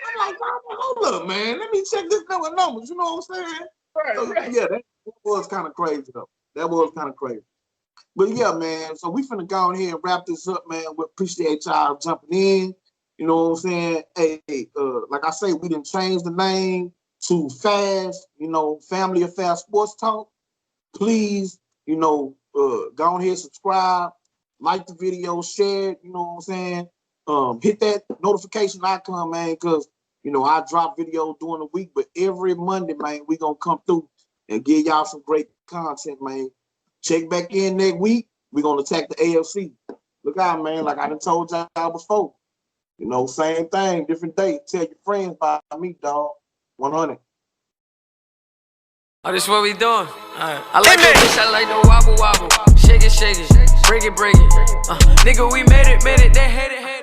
I'm like, hold up, man. Let me check this numbers. You know what I'm saying? Right. Yeah, that was kind of crazy, though. That was kind of crazy. But yeah, man, so we finna go on here and wrap this up, man. We appreciate y'all jumping in. You know what I'm saying? Hey, like I say, we didn't change the name to FAST, Family Affairs Sports Talk. Please, go on here, subscribe, like the video, share it, you know what I'm saying? Hit that notification icon, man, because, I drop videos during the week, but every Monday, man, we gonna come through and give y'all some great content, man. Check back in next week. We're gonna attack the AFC. look out, man. Like I done told y'all before. You know, same thing, different day. Tell your friends about me, dog. 100. Oh, this what we doing? I like the bitch, I like the wobble wobble. Shake it, break it. Nigga, we made it, they hate it.